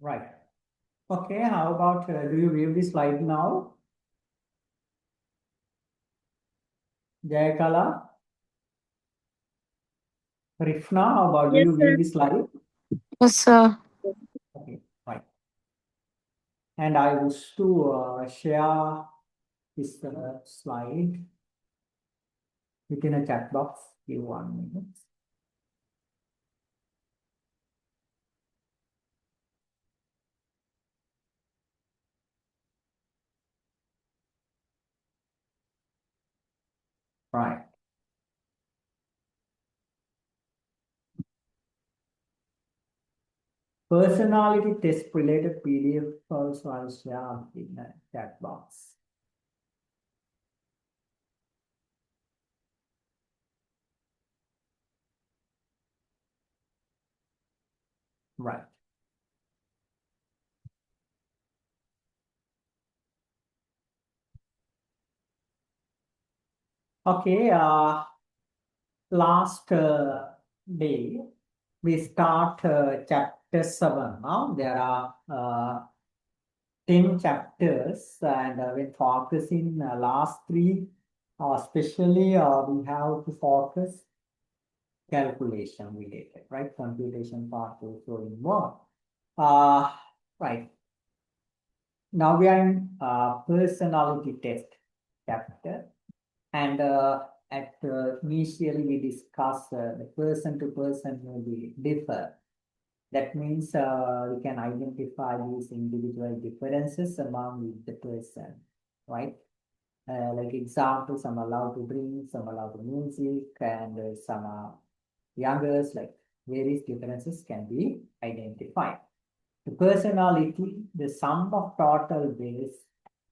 Right. Okay, how about do you view the slide now? Jayakala, Rifna, how about do Yes, you view sir. the slide? Yes, sir. Okay, right. And I wish to share this slide within a chat box. Give 1 minute. Right. Personality test related PDF also I'll share in the chat box. Right. Okay, last day we start chapter 7 now. There are 10 chapters, and when focusing last three, especially we have to focus calculation related, right? Computation part also involved. Uh, right. Now we are in personality test chapter, and initially we discuss the person to person will be differ. That means we can identify these individual differences among the person, right? Like example, some allow to drink, some allow to music, and some are younger, like various differences can be identified. The personality, the sum of total ways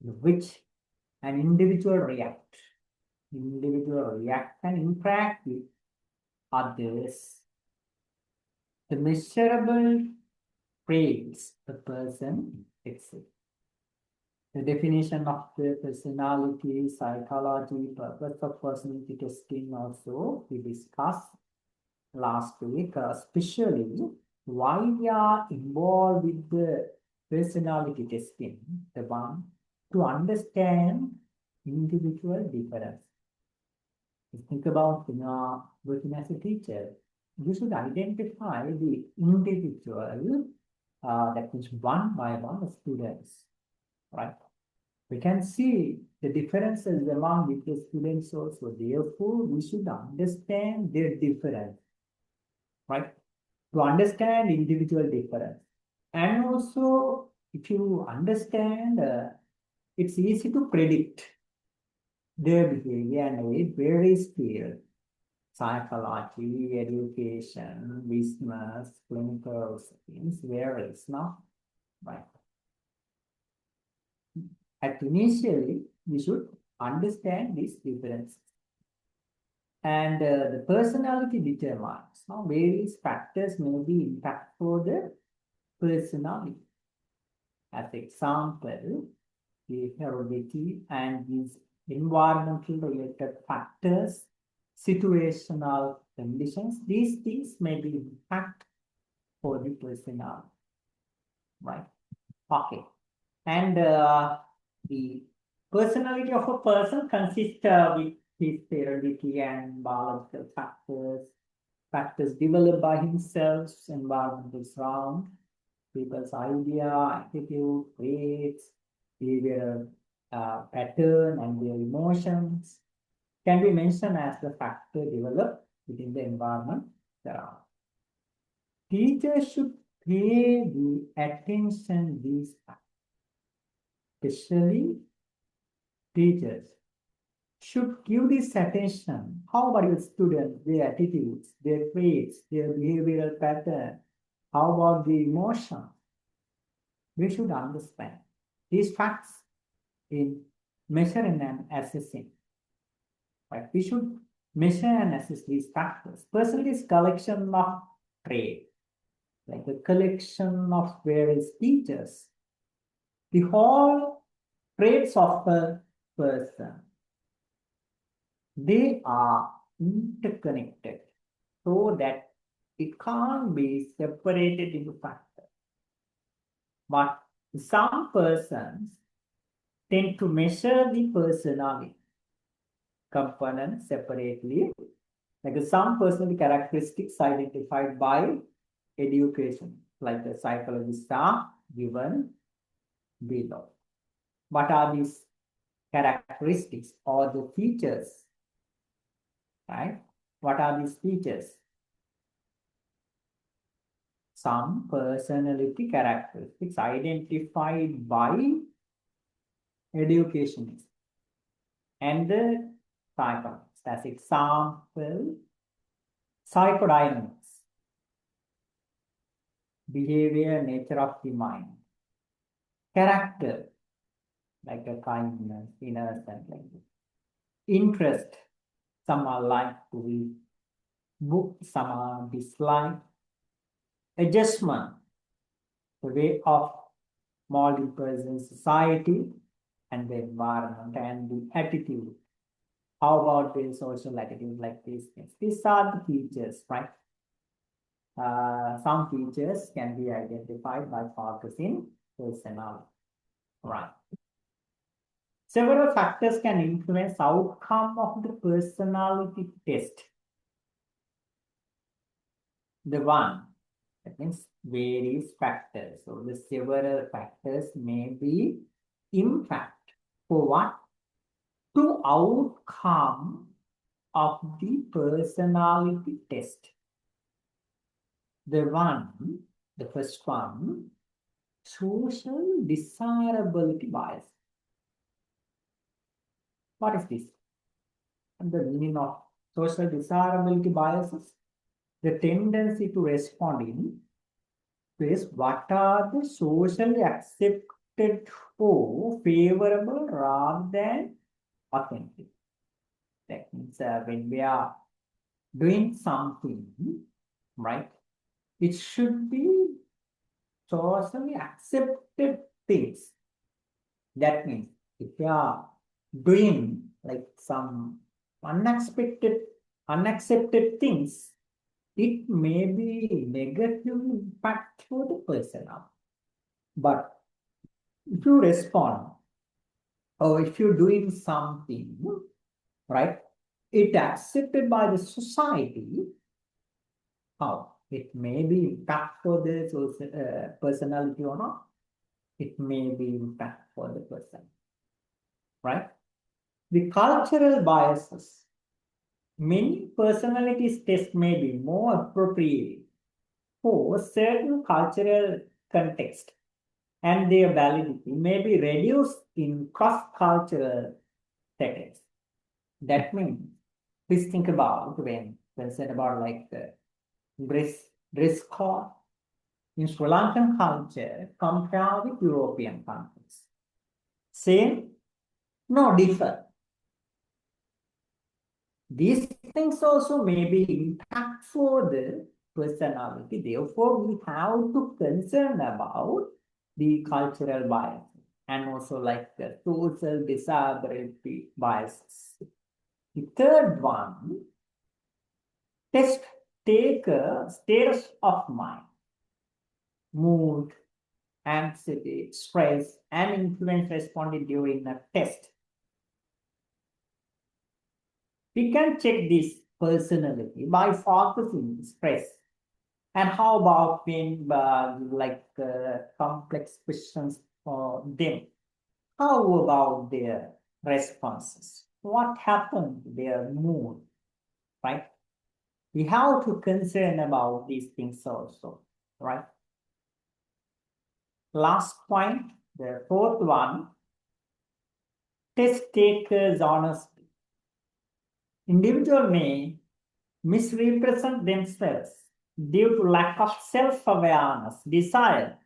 in which an individual react and interact with others. The measurable traits the person exhibits. The definition of the personality, psychology, purpose of personality testing also we discussed last week, especially why we are involved with the personality testing, the one to understand individual difference. Think about when you are working as a teacher, you should identify the individual, that means one by one students, right? We can see the differences among the students also. Therefore, we should understand their difference, right? To understand individual difference. And also, if you understand, it's easy to predict their behavior and it varies field. Psychology, education, business, clinical things varies, no? Right. At initially, we should understand these differences. And the personality determines now various factors may be impact for the personality. As example, the heredity and these environmental related factors, situational conditions, these things may be impact for the personality, right? Okay. And the personality of a person consists with his heredity and biological factors, factors developed by himself, environmental surround, people's idea, attitude, traits, behavior pattern, and their emotions can be mentioned as the factor developed within the environment surround. Teachers should pay the attention these factors, especially teachers should give this attention. How about your students, their attitudes, their traits, their behavioral pattern? How about the emotion? We should understand these facts in measuring and assessing. Right? We should measure and assess these factors. Personality is collection of traits, like a collection of various features. The whole traits of a person, they are interconnected so that it can't be separated into factors. But some persons tend to measure the personality components separately. Like some personality characteristics identified by education, like the psychologists are given below. What are these characteristics or the features? Right? What are these features? Some personality characteristics identified by education and the psychologists. As example, psychodynamics, behavior, nature of the mind, character, like a kindness, innocence, like this. Interest, some are like to read books, some are dislike. Adjustment, the way of molding person, society, and the environment, and the attitude. How about the social attitude, like these things? These are the features, right? Some features can be identified by focusing personality, right? Several factors can influence outcome of the personality test. The one, that means various factors. So the several factors may be impact for what? To outcome of the personality test. The first one, social desirability bias. What is this? And the meaning of social desirability biases, the tendency to respond in ways what are the socially accepted or favorable rather than authentic. That means when we are doing something, right, it should be socially accepted things. That means if you are doing like some unaccepted things, it may be negative impact for the person. But if you respond or if you're doing something, right, it accepted by the society, how? It may be impact for the personality or not. It may be impact for the person, right? The cultural biases. Many personalities tests may be more appropriate for certain cultural context, and their validity may be reduced in cross-cultural settings. That means, please think about when said about like the dress code in Sri Lankan culture compared with European countries. Same? No, differ. These things also may be impact for the personality. Therefore, we have to concern about the cultural bias and also like the social disability biases. The third one, test taker status of mind, mood, anxiety, stress, and influence responded during a test. We can check this personality by focusing stress. And how about when complex questions for them? How about their responses? What happened to their mood, right? We have to concern about these things also, right? Last point, the fourth one, test takers honesty. Individual may misrepresent themselves due to lack of self-awareness, desire,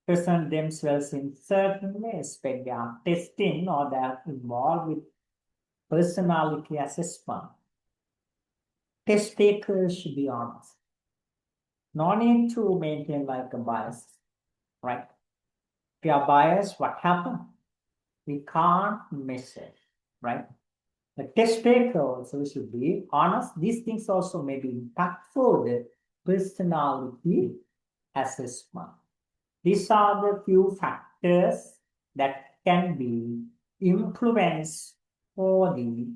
present themselves in certain ways when they are testing or they are involved with personality assessment. Test takers should be honest. No need to maintain like a bias, right? If you are biased, what happened? We can't measure, right? The test taker also should be honest. These things also may be impactful the personality assessment. These are the few factors that can be influenced for the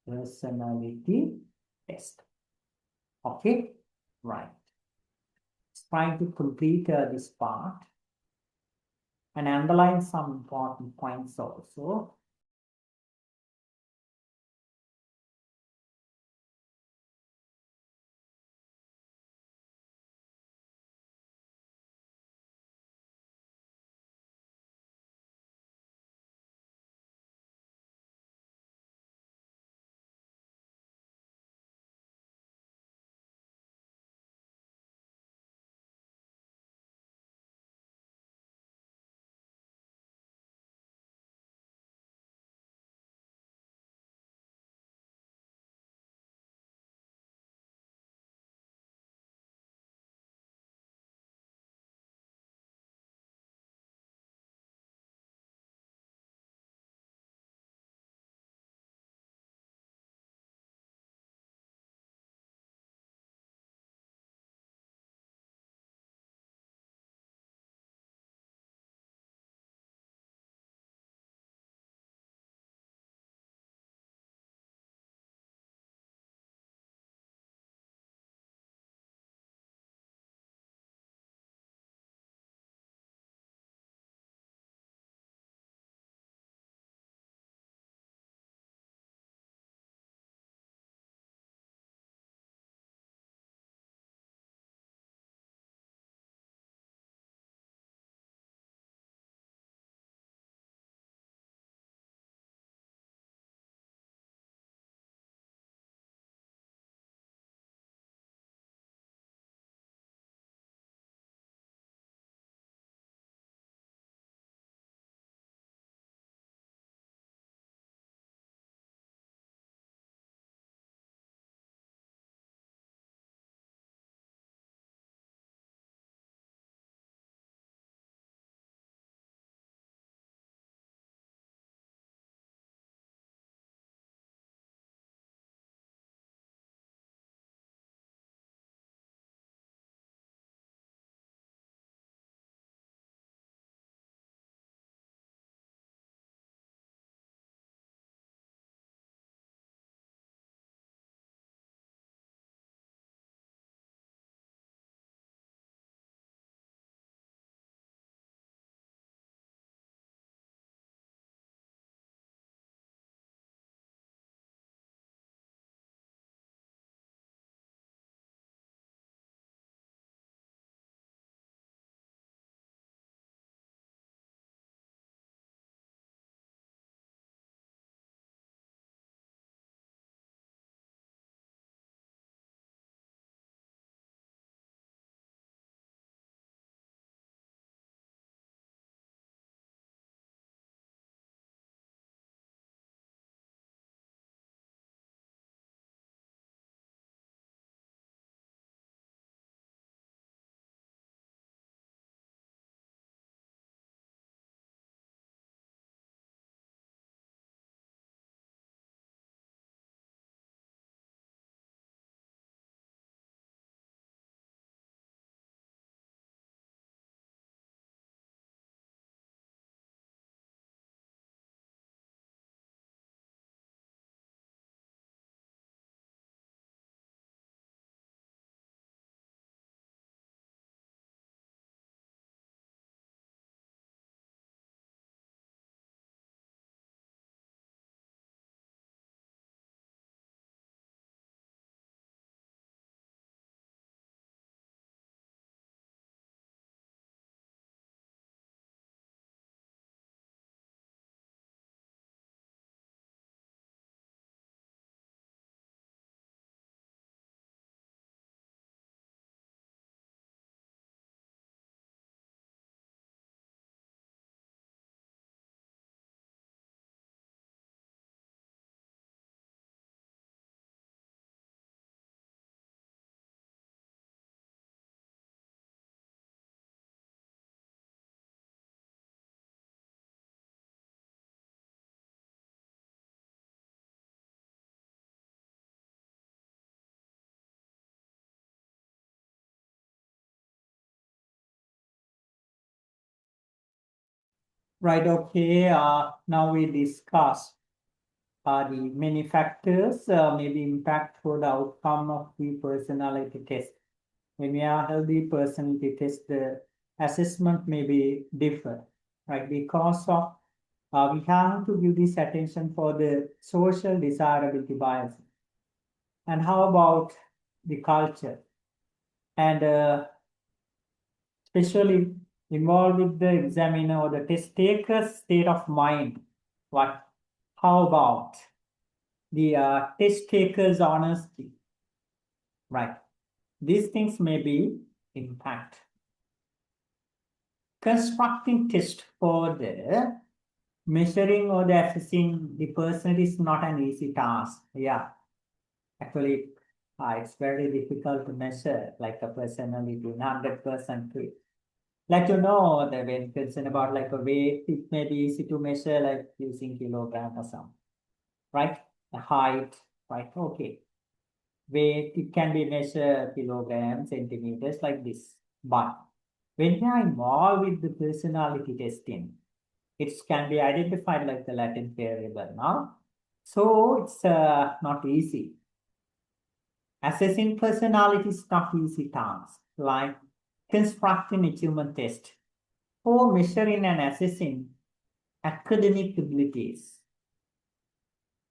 personality test. Okay, right. Let's try to complete this part and underline some important points also. Right, okay. Now we discuss the many factors maybe impact for the outcome of the personality test. When we are healthy personality test, the assessment may be different, right? Because of we have to give this attention for the social desirability bias. And how about the culture? And especially involved with the examiner or the test taker's state of mind. What? How about the test taker's honesty? Right. These things may be impact. Constructing test for the measuring or the assessing the person is not an easy task. Yeah, actually, it's very difficult to measure like a personality, 100% fit. Like the when concern about like a weight, it may be easy to measure like using kilogram or something, right? The height, right? Okay. Weight, it can be measured kilograms, centimeters, like this. But when you are involved with the personality testing, it can be identified like the latent variable now. So it's not easy. Assessing personality is not easy task, like constructing achievement test or measuring and assessing academic abilities.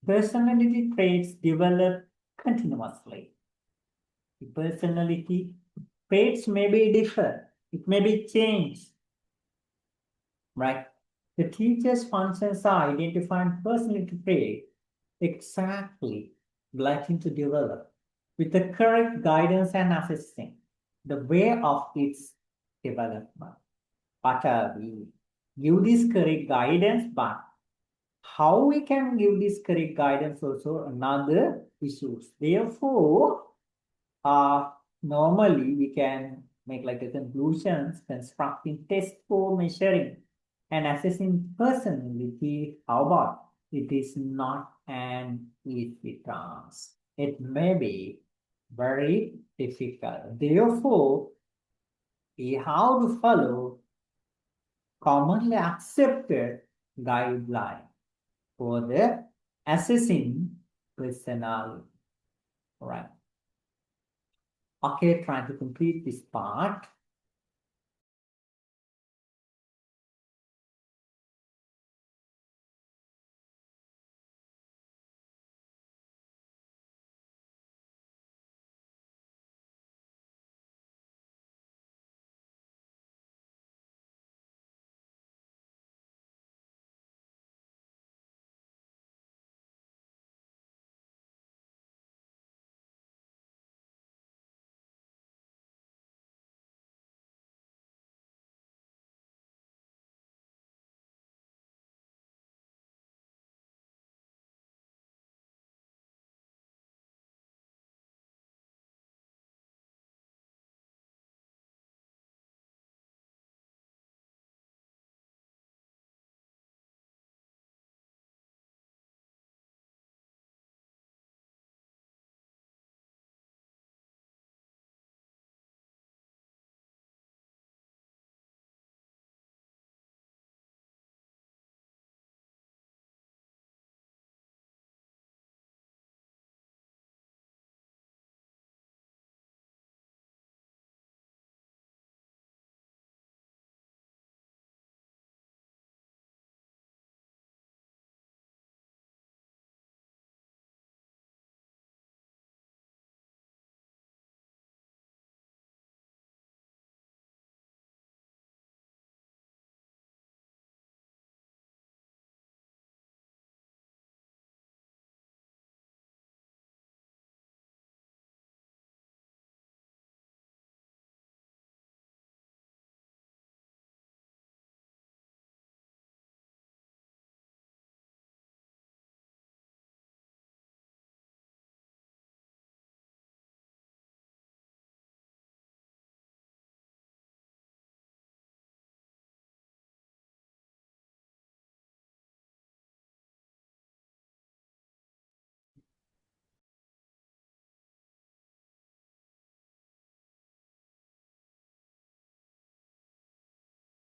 Personality traits develop continuously. The personality traits may be different. It may be changed, right? The teacher's functions are identifying personality trait exactly likely to develop with the correct guidance and assessing the way of its development. But we give this correct guidance, but how we can give this correct guidance also another issues. Therefore, uh, normally we can make like a conclusions, constructing test for measuring and assessing personality. How about it is not an easy task. It may be very difficult. Therefore, we have to follow commonly accepted guideline for the assessing personality. All right. Okay, trying to complete this part.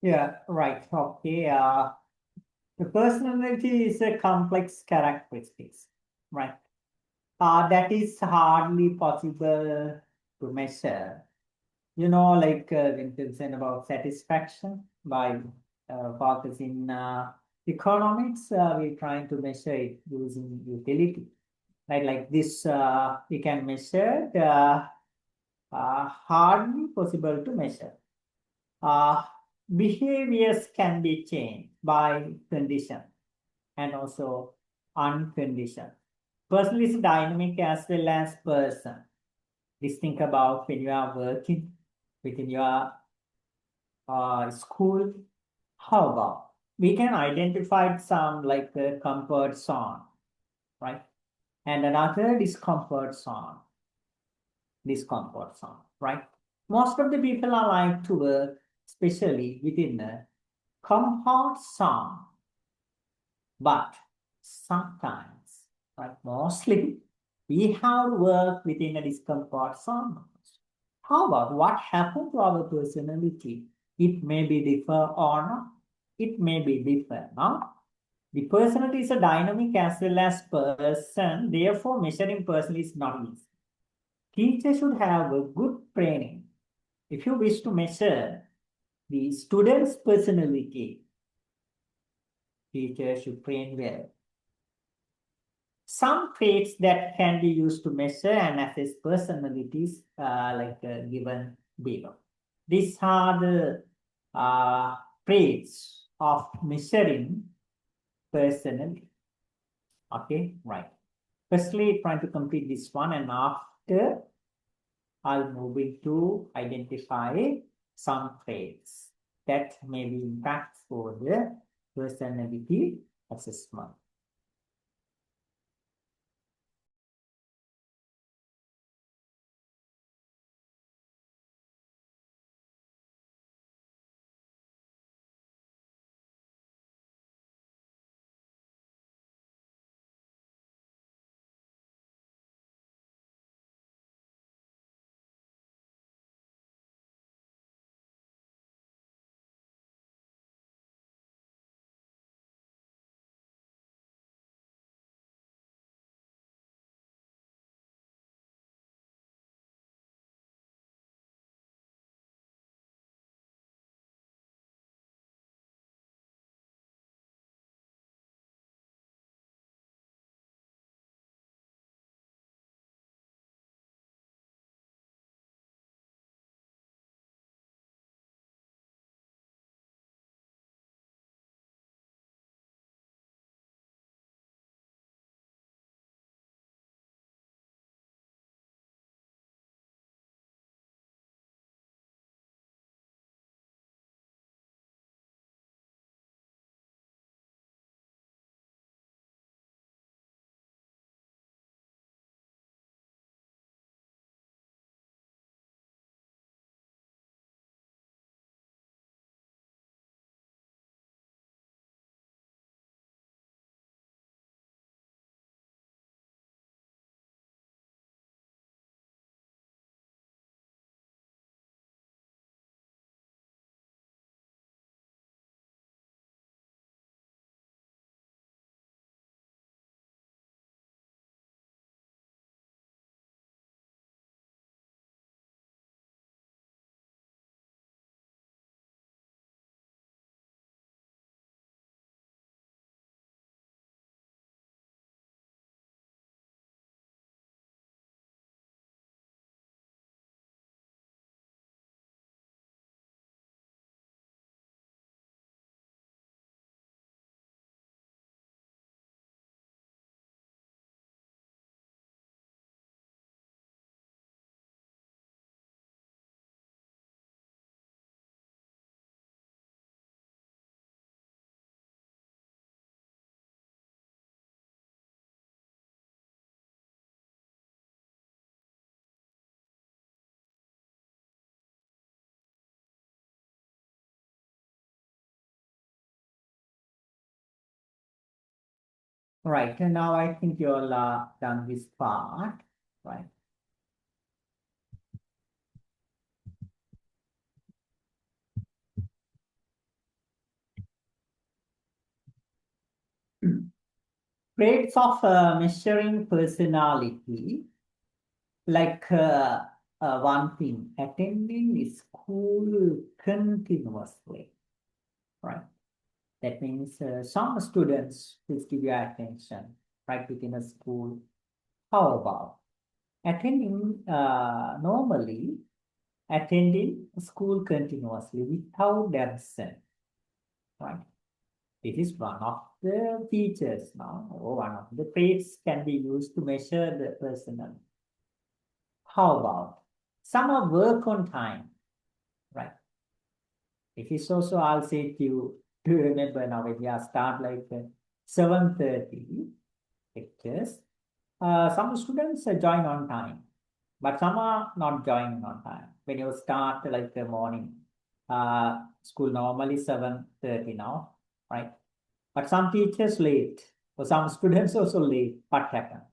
Yeah, right. Okay. The personality is a complex characteristics, right? That is hardly possible to measure. Like when concerned about satisfaction by focusing economics, we're trying to measure it using utility. Right, like this, we can measure hardly possible to measure. Uh, Behaviors can be changed by condition and also unconditioned. Person is dynamic as well as person. Just think about when you are working within your school. How about we can identify some like a comfort zone, right? And another discomfort zone, right? Most of the people are like to work, especially within the comfort zone, but sometimes, right? Mostly, we have to work within a discomfort zone. How about what happened to our personality? It may be differ or not. It may be different, no? The personality is a dynamic as well as person. Therefore, measuring person is not easy. Teacher should have a good training. If you wish to measure the student's personality, teacher should train well. Some traits that can be used to measure and assess personalities, given below. These are the traits of measuring personality. Okay, right. Firstly, trying to complete this one, and after I'll move into identify some traits that may be impact for the personality assessment. Right, and now I think you're done this part, right? Traits of measuring personality, like one thing, attending school continuously, right? That means some students will give you attention right within a school. How about attending normally attending school continuously without absent, right? It is one of the features now, or one of the traits can be used to measure the personality. How about some are work on time, right? It is also, I'll say to you, to remember now when we are start like 7:30 lectures, some students join on time, but some are not joining on time. When you start like the morning, school normally 7:30 now, right? But some teachers late, or some students also late. What happened?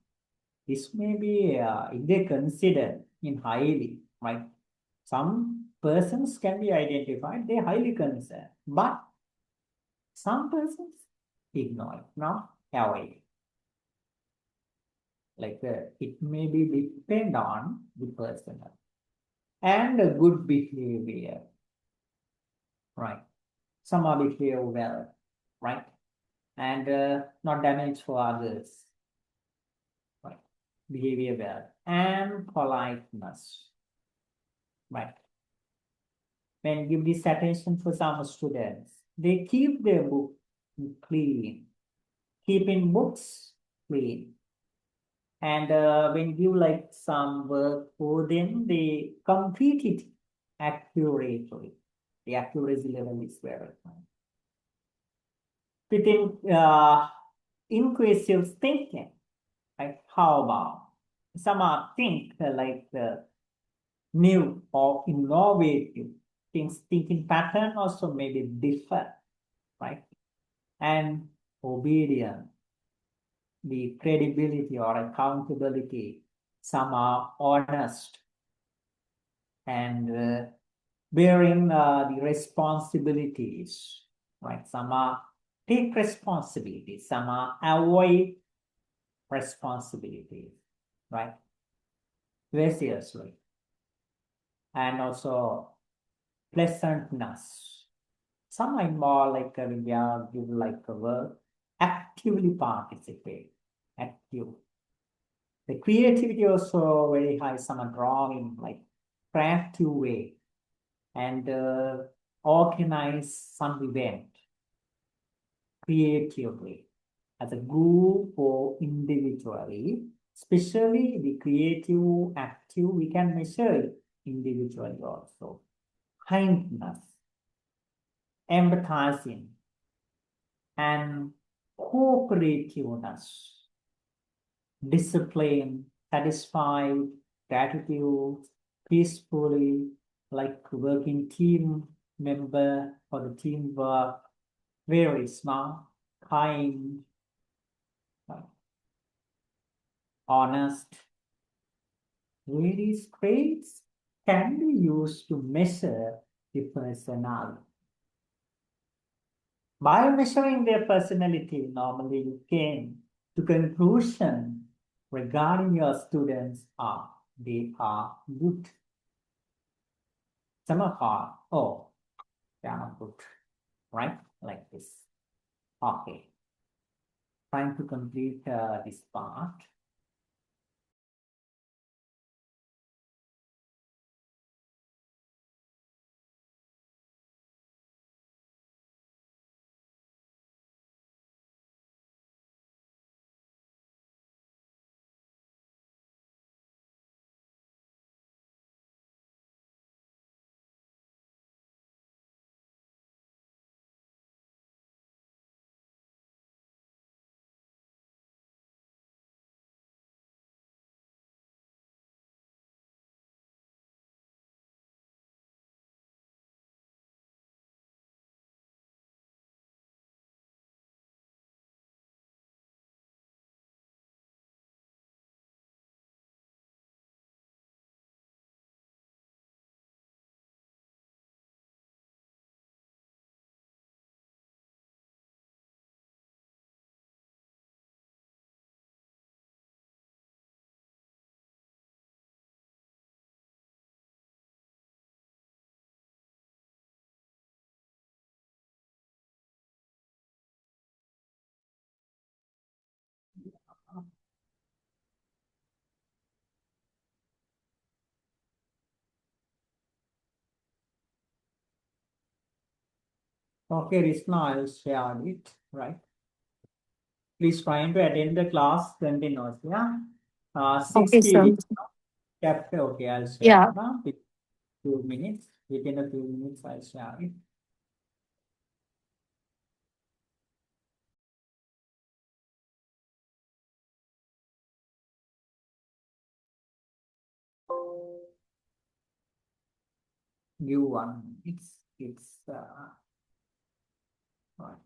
This may be, if they consider in highly, right? Some persons can be identified, they highly concerned, but some persons ignore it, not avoid it. Like it may be depend on the person and a good behavior, right? Some are behave well, right? And not damage for others, right? Behavior well and politeness, right? When give this attention for some students, they keep their book clean, keeping books clean. And when you like some work for them, they complete it accurately. The accuracy level is very high. Within inclusive thinking, like how about some are think like new or innovative things, thinking pattern also maybe differ, right? And obedience, the credibility or accountability, some are honest and bearing the responsibilities, right? Some are take responsibilities, some are avoid responsibilities, right? Very seriously. And also pleasantness. Some are more like when we are give like a work, actively participate, active. The creativity also very high, some are drawing like crafty way and organize some event creatively as a group or individually, especially the creative, active, we can measure it individually also. Kindness, empathizing, and cooperativeness, discipline, satisfied, gratitude, peacefully, like working team member for the teamwork, very smart, kind, honest. These traits can be used to measure the personality. By measuring their personality, normally you came to conclusion regarding your students are they are good. Some are hard. Oh, they are not good. Right? Like this. Okay. Trying to complete this part. Okay, Rishna, I'll share it, right? Please try to attend the class continuously, yeah? Okay, 6 sir. PDF chapter, okay, I'll share Yeah. now. 2 minutes, within a few minutes, I'll share it. Give 1 minute. It's right.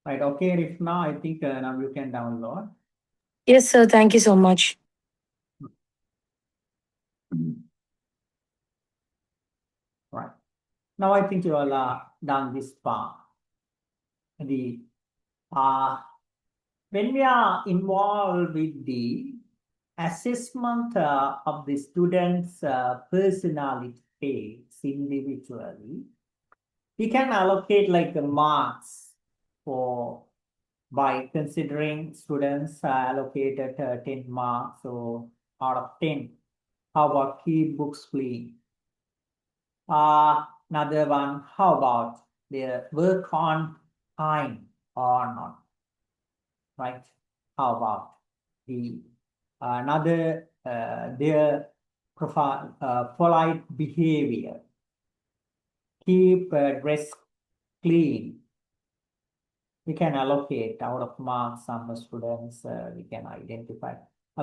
Right, okay, Rishna, I think now you can download. Yes, sir. Thank you so much. Right. Now I think you all done this part. The when we are involved with the assessment of the students' personality traits individually, we can allocate like the marks for by considering students allocated 10 marks or out of 10. How about keep books clean? Another one, how about their work on time or not? Right? How about the another their profile, polite behavior, keep dress clean. We can allocate out of marks some students we can identify.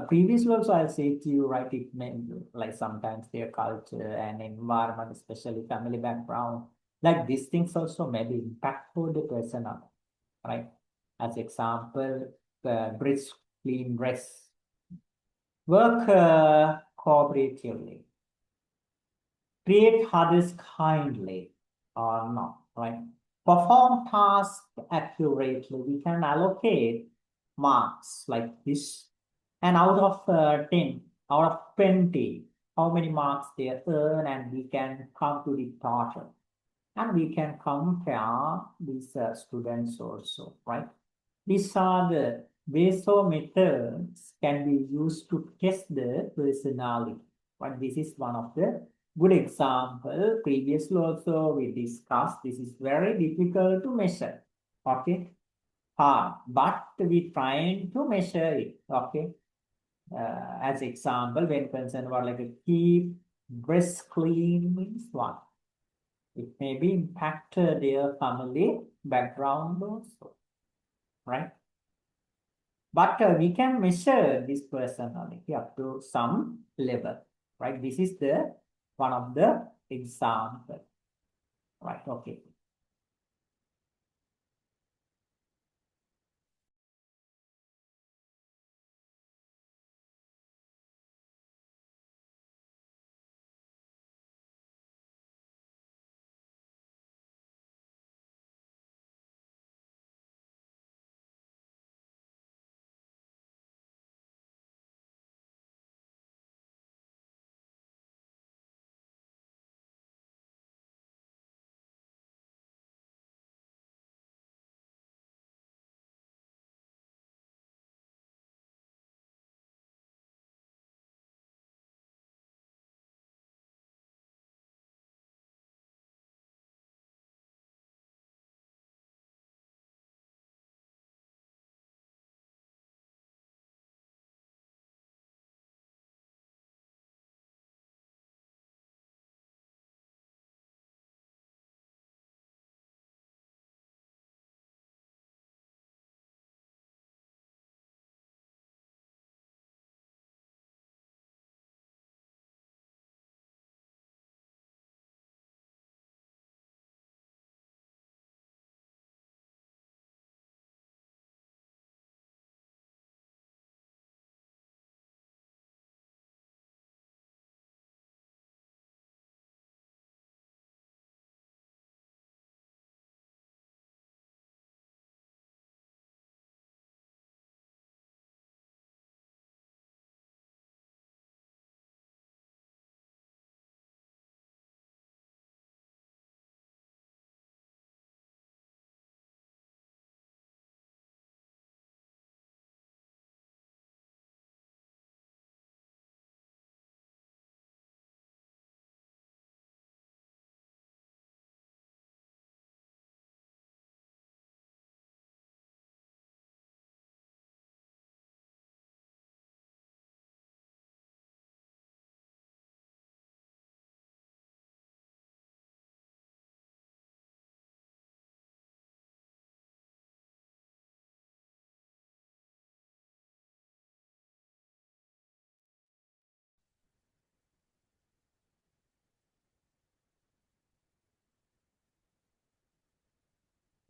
Previously also I'll say to you, right, it may like sometimes their culture and environment, especially family background, like these things also may be impact for the person, right? As example, dress, clean dress, work cooperatively, treat others kindly or not, right? Perform tasks accurately. We can allocate marks like this. And out of 10, out of 20, how many marks they earn, and we can come to the total. And we can compare these students also, right? These are the ways or methods can be used to test the personality. But this is one of the good example. Previously also we discussed this is very difficult to measure. Okay, hard, but we trying to measure it. Okay, as example, when concerned about like a keep dress clean means what? It may be impact their family background also, right? But we can measure this personality up to some level, right? This is the one of the example, right? Okay.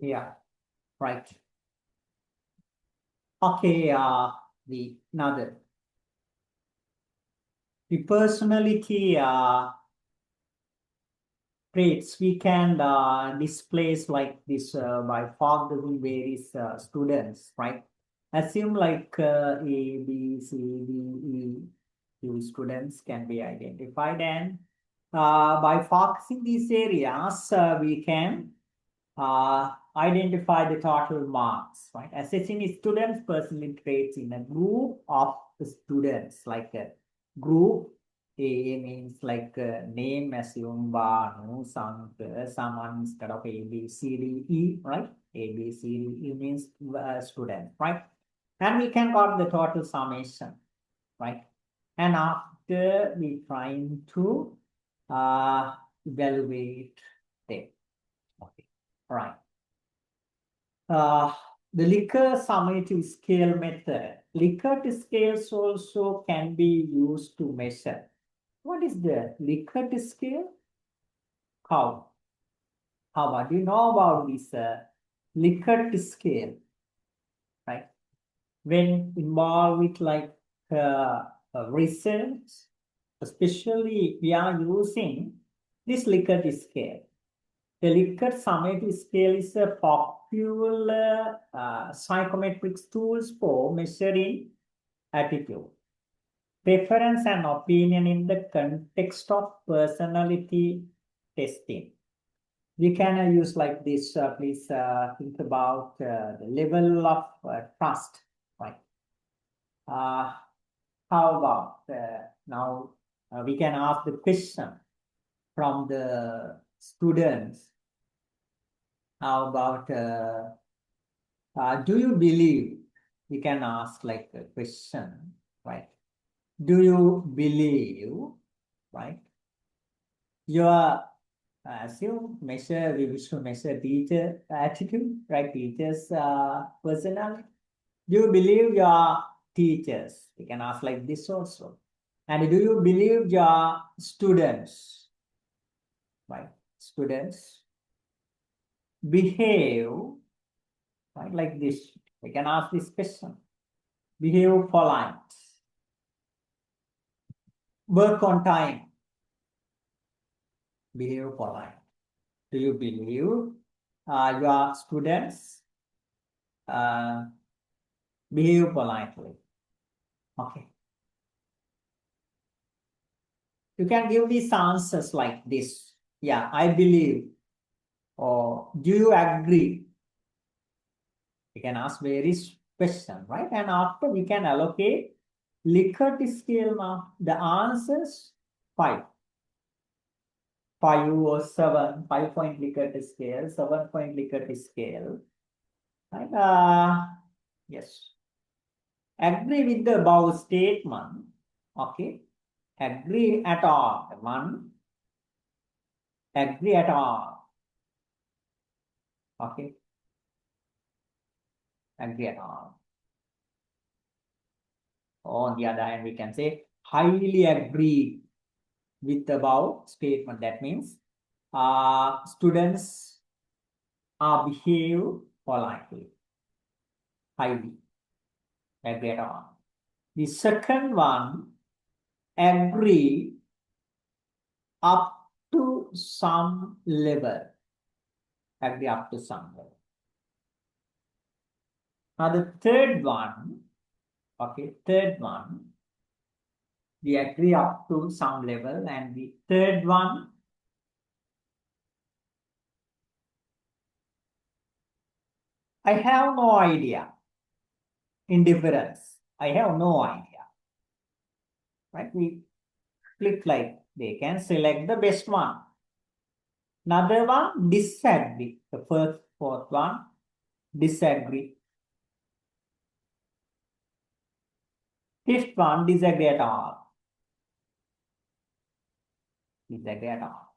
Yeah, right. Okay, the another. The personality traits we can displace like this by focusing various students, right? Assume like A, B, C, D, E, few students can be identified, and by focusing these areas, we can identify the total marks, right? Assessing a student's personality traits in a group of students, like a group. A means like name, assume Banu, someone instead of A, B, C, D, E, right? A, B, C, D, E means student, right? And we can got the total summation, right? And after we trying to uh, evaluate them, okay, right? Uh, the Likert summative scale method. Likert scales also can be used to measure. What is the Likert scale? How? How about, do you know about this Likert scale, right? When involved with like research, especially we are using this Likert scale. The Likert summative scale is a popular psychometric tools for measuring attitude, preference, and opinion in the context of personality testing. We can use like this. Please think about the level of trust, right? Uh, how about now we can ask the question from the students. How about do you believe? We can ask like a question, right? Do you believe, right? Your as you measure, we wish to measure teacher attitude, right? Teachers' personality. Do you believe your teachers? We can ask like this also. And do you believe your students, right? Students behave, right, like this. We can ask this question. Behave polite. Work on time. Behave polite. Do you believe your students uh, behave politely? Okay. You can give these answers like this. Yeah, I believe. Or do you agree? You can ask various questions, right? And after we can allocate Likert scale now. The answers 5. 5 or 7, 5-point Likert scale, 7-point Likert scale. Right? Yes. Agree with the above statement. Okay. Agree at all. 1. Agree at all. Okay. Agree at all. On the other hand, we can say highly agree with the above statement. That means students are behave politely. Highly agree at all. The second one, agree up to some level. Agree up to some level. Now the third one, okay, third one, we agree up to some level, and the third one, I have no idea. Indifference. I have no idea. Right? We click like they can select the best one. Another one, disagree. The first, fourth one, disagree. Fifth one, disagree at all. Disagree at all.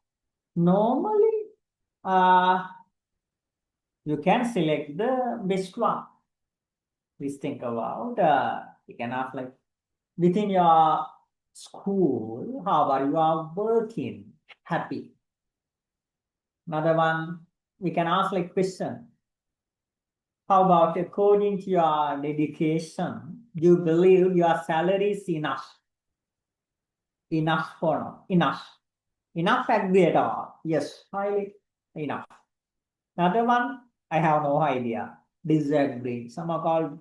Normally, you can select the best one. Please think about, you can ask like, within your school, how are you are working? Happy. Another one, we can ask like question. How about according to your dedication, you believe your salary is enough? Enough or not? Enough. Enough agree at all? Yes, highly enough. Another one, I have no idea. Disagree. Some are called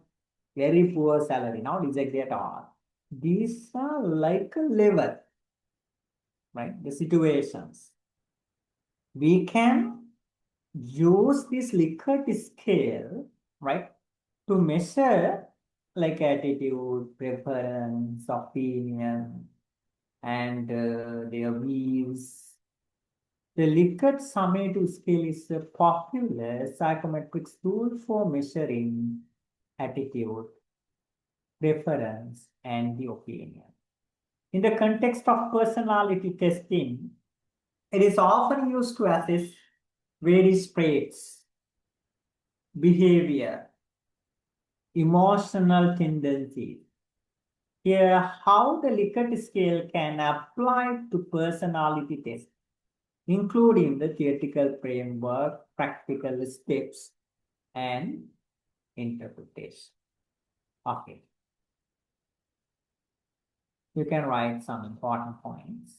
very poor salary. Now disagree at all. These are like a level, right? The situations. We can use this Likert scale, right, to measure like attitude, preference, opinion, and their views. The Likert summative scale is a popular psychometric tool for measuring attitude, preference, and the opinion. In the context of personality testing, it is often used to assess various traits, behavior, emotional tendencies. Here, how the Likert scale can apply to personality tests, including the theoretical framework, practical steps, and interpretation. Okay, you can write some important points.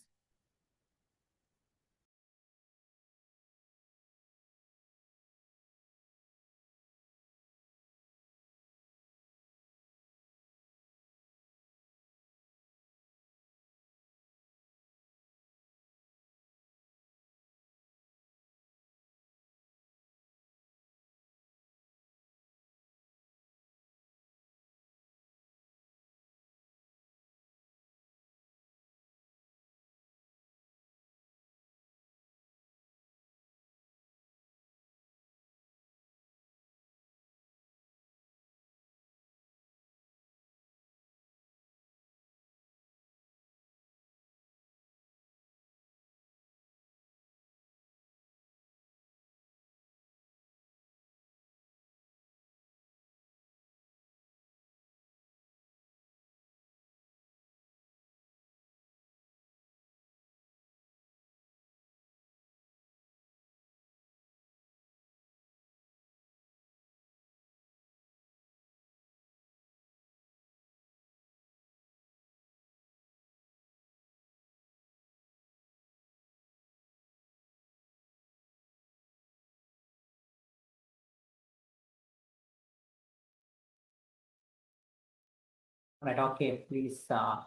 Right, okay, please trying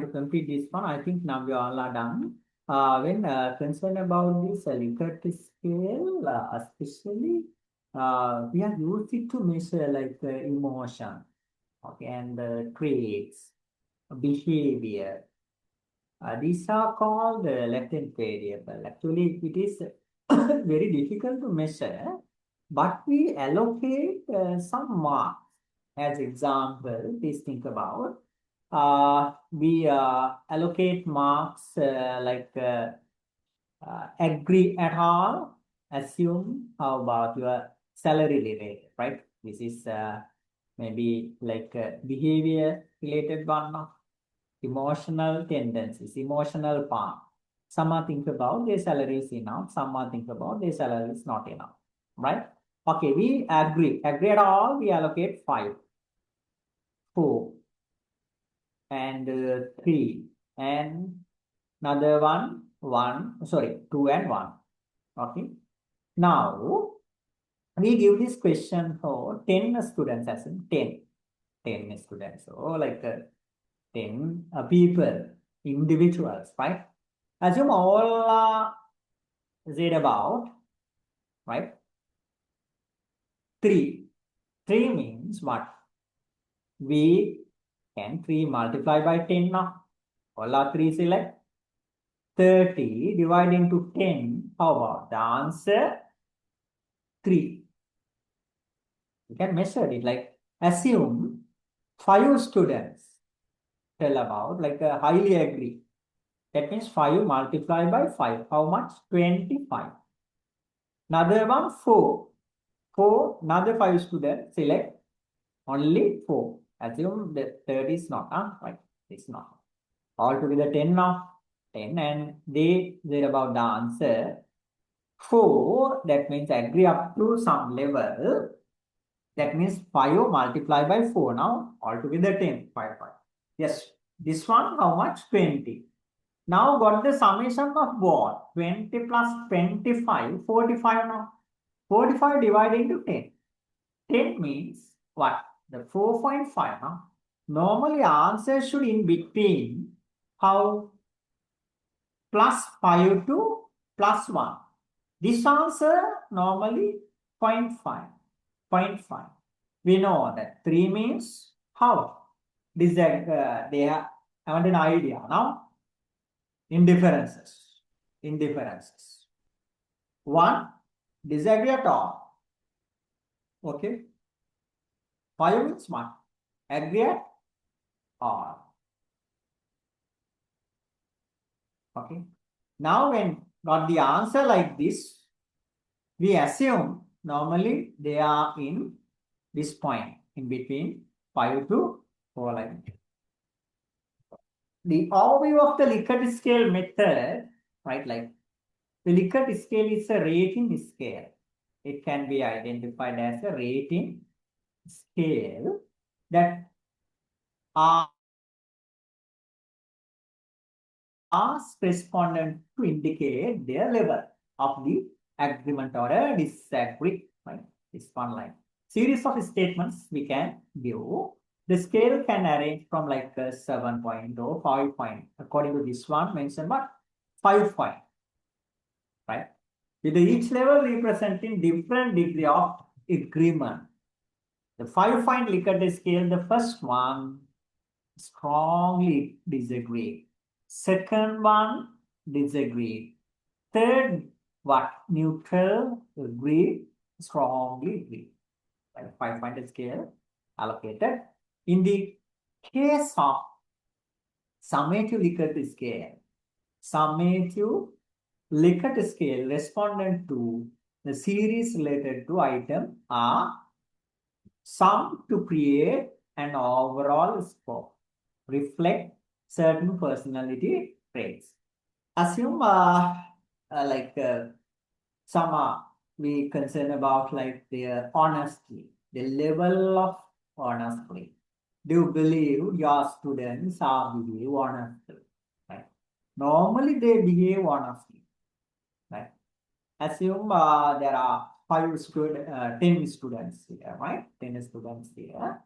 to complete this one. I think now we all are done. When concerned about this Likert scale, especially we are used it to measure like emotion, okay, and traits, behavior. These are called latent variable. Actually, it is very difficult to measure, but we allocate some marks. As example, please think about. We allocate marks agree at all. Assume how about your salary related, right? This is maybe like behavior related one, emotional tendencies, emotional part. Some are think about their salary is enough, some are think about their salary is not enough, right? Okay, we agree. Agree at all, we allocate 5, 4, and 3, and another one, 1, sorry, 2 and 1. Okay. Now, we give this question for 10 students, as in 10 students. So, like 10 people, individuals, right? Assume all Z about, right? 3. 3 means what? We can 3 multiply by 10 now. All are 3 select. 30 divided into 10. How about the answer? 3. You can measure it like assume 5 students tell about like a highly agree. That means 5 multiplied by 5. How much? 25. Another one 4. 4, another 5 students select only 4. Assume that third is not, right? It's not. Altogether 10 now. 10 and they about the answer 4, that means agree up to some level. That means 5 multiplied by 4 now, altogether 10, 5, 5. Yes, this one how much? 20. Now got the summation of both, 20 plus 25, 45 now. 45 divided into 10. 10 means what? The 4.5 now. Normally answer should in between how plus 5 to plus 1. This answer normally 0.5. 0.5. We know that 3 means how? This they have an idea now. Indifferences. Indifferences. 1, disagree at all. Okay. 5 means 1. Agree at all. Okay. Now when got the answer like this, we assume normally they are in this point in between 5 to 4 line. The overview of the Likert scale method, right? Like the Likert scale is a rating scale. It can be identified as a rating scale that asks respondent to indicate their level of the agreement or a disagree. Right? This one line. Series of statements we can give. The scale can arrange from like a 7 point or 5 point. According to this one mentioned, but 5 point. Right? With each level representing different degree of agreement. The 5 point Likert scale, the first one strongly disagree. Second one, disagree. Third, what? Neutral, agree, strongly agree. Like 5-point scale allocated. In the case of summative Likert scale, summative Likert scale respondent to the series related to item are summed to create an overall score, reflect certain personality traits. Assume like some we concern about like their honesty, the level of honesty. Do you believe your students are behave honestly? Right? Normally they behave honestly. Right? Assume there are 10 students here, right? 10 students here.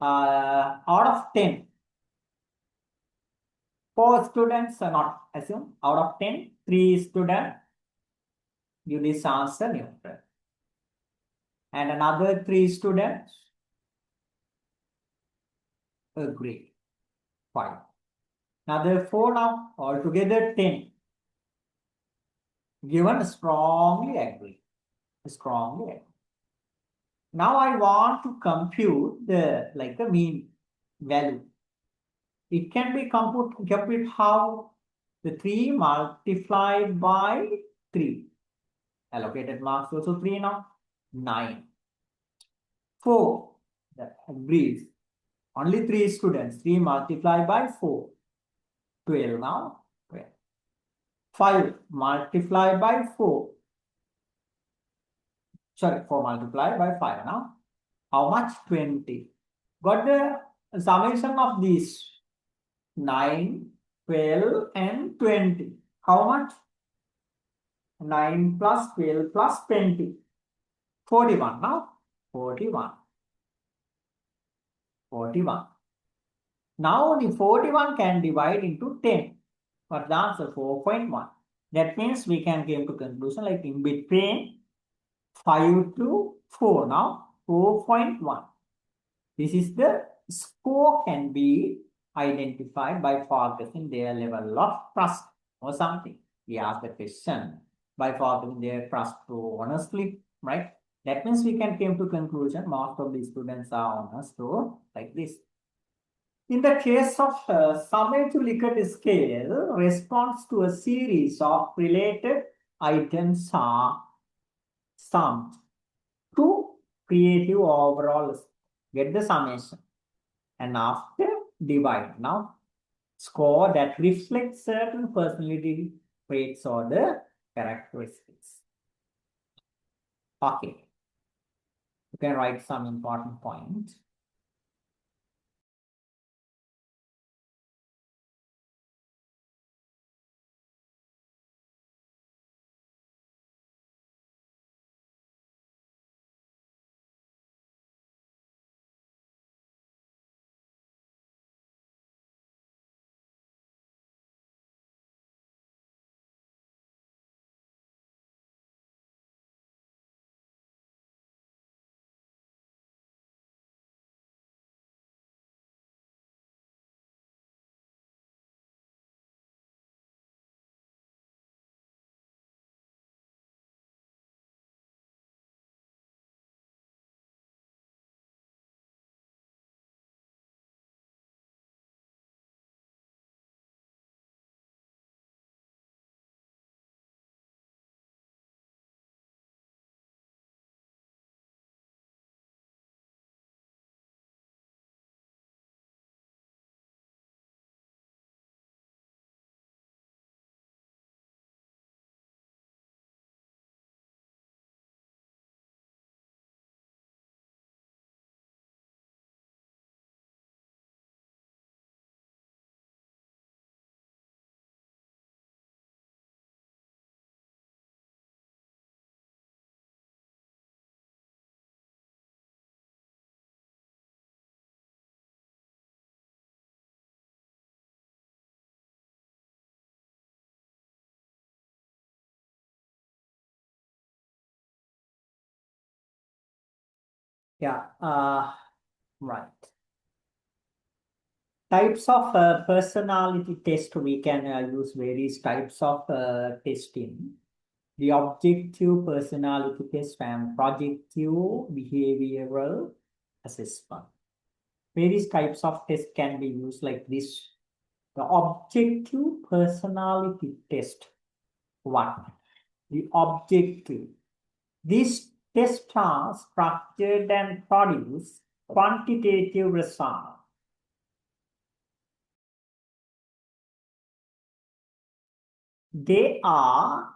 Out of 10, 4 students are not assume. Out of 10, 3 students give this answer neutral. And another 3 students agree. 5. Another 4 now, altogether 10. Given strongly agree. Strongly agree. Now I want to compute the like the mean value. It can be compute how? The 3 multiplied by 3. Allocated marks also 3 now. 9. 4. That agrees. Only 3 students. 3 multiplied by 4. 12 now. 12. 5 multiplied by 4. Sorry, 4 multiplied by 5 now. How much? 20. Got the summation of these. 9, 12 and 20. How much? 9 plus 12 plus 20. 41 now. 41. 41. Now the 41 can divide into 10. But the answer 4.1. That means we can came to conclusion like in between 5 to 4 now 4.1. This is the score can be identified by focusing their level of trust or something. We ask the question by focusing their trust to honestly, right? That means we can came to conclusion most of the students are honest to like this. In the case of summative Likert scale, response to a series of related items are summed to creative overall. Get the summation. And after divide. Now, score that reflects certain personality traits or the characteristics. Okay. You can write some important points. Yeah, right. Types of personality test, we can use various types of testing. The objective personality test and projective behavioral assessment. Various types of tests can be used like this. The objective personality test. One, the objective. These tests are structured and produce quantitative results. They are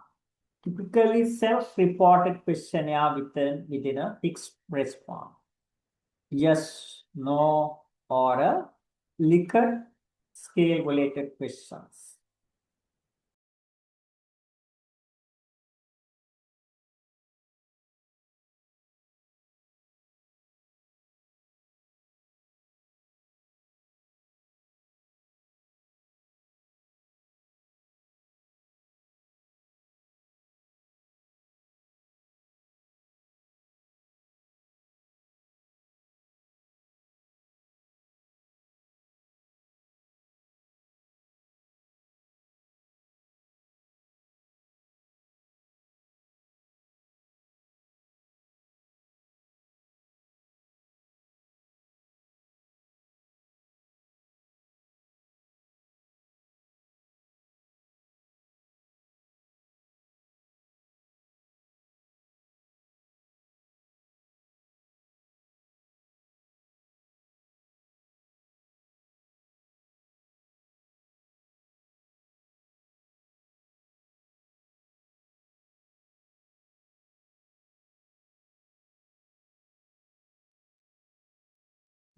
typically self-reported questionnaire within a fixed response. Yes, no, or a Likert scale related questions.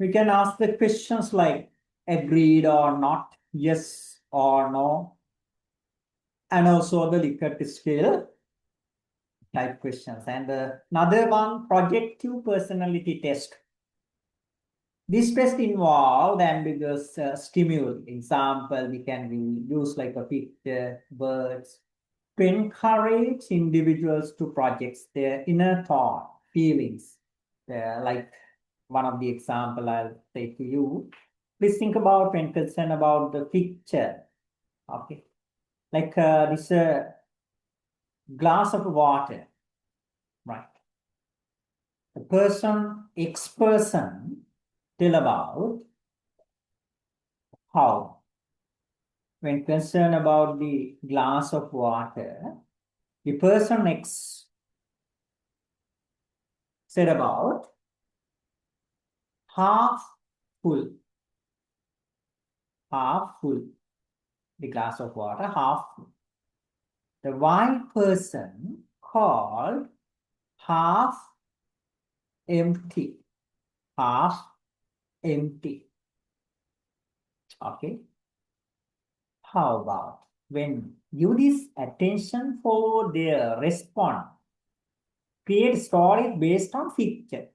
We can ask the questions like agreed or not, yes or no, and also the Likert scale type questions. And another one, projective personality test. This test involved ambiguous stimuli. Example, we can use like a picture, words, to encourage individuals to project their inner thought, feelings. Like one of the example I'll say to you. Please think about when concerned about the picture. Okay, like this glass of water, right? The person, X person, tell about how when concerned about the glass of water, the person X said about half full, half full, the glass of water, half full. The Y person called half empty, half empty. Okay. How about when you this attention for their response, create stories based on picture,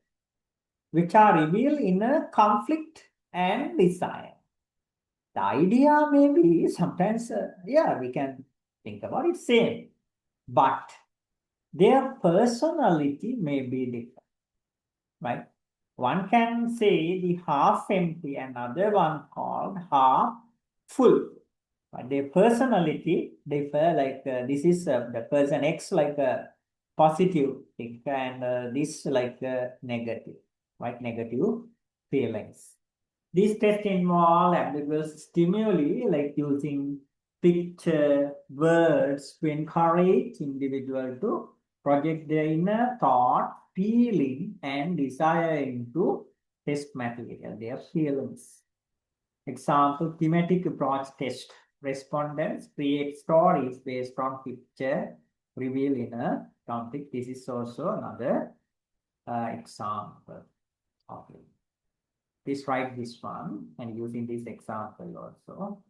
which are revealed in a conflict and desire. The idea may be sometimes, yeah, we can think about it same, but their personality may be different, right? One can say the half empty, another one called half full. But their personality differ. Like this is the person X like a positive thing, and this like a negative, right? Negative feelings. These tests involve ambiguous stimuli like using picture, words to encourage individual to project their inner thought, feeling, and desire into test material, their feelings. Example, thematic approach test. Respondents create stories based on picture revealed in a conflict. This is also another example. Okay. Please write this one and using this example also.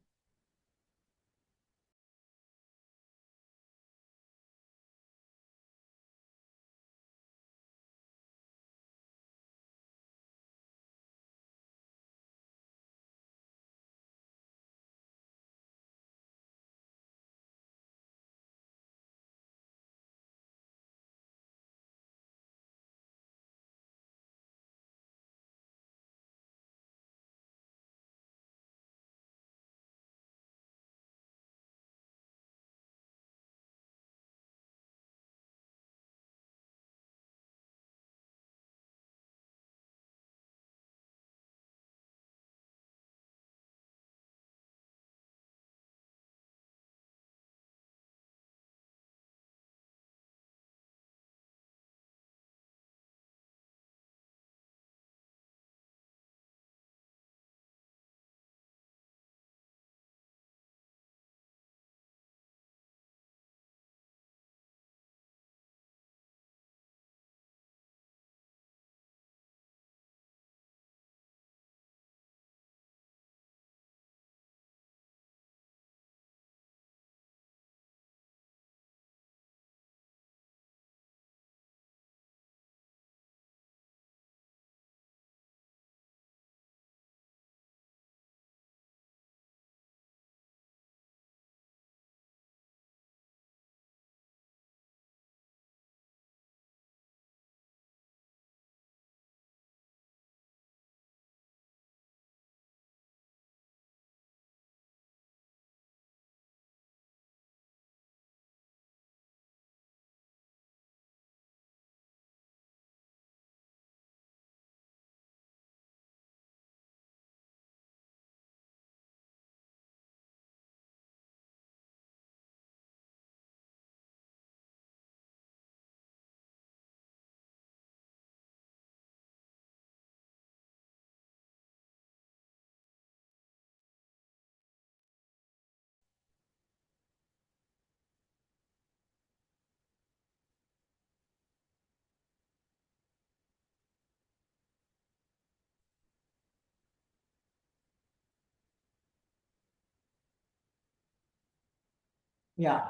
Yeah.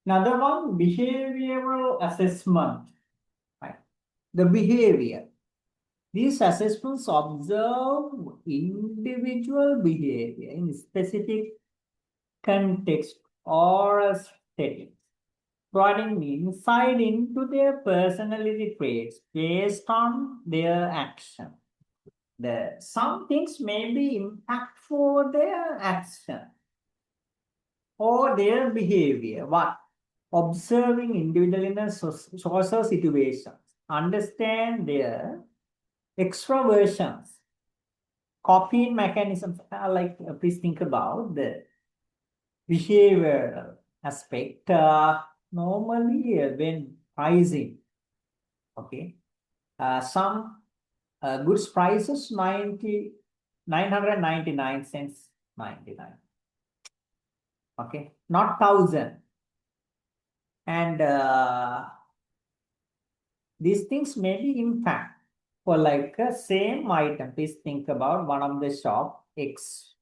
Another one, behavioral assessment. Right. The behavior. These assessments observe individual behavior in specific context or setting, providing insight into their personality traits based on their action. Some things may be impact for their action or their behavior. What? Observing individual in a social situations, understand their extroversions, copying mechanisms. Please think about the behavioral aspect. Normally, when pricing, okay, some goods prices 999 cents 99. Okay, not 1,000. And these things may be impact for like a same item. Please think about one of the shop X,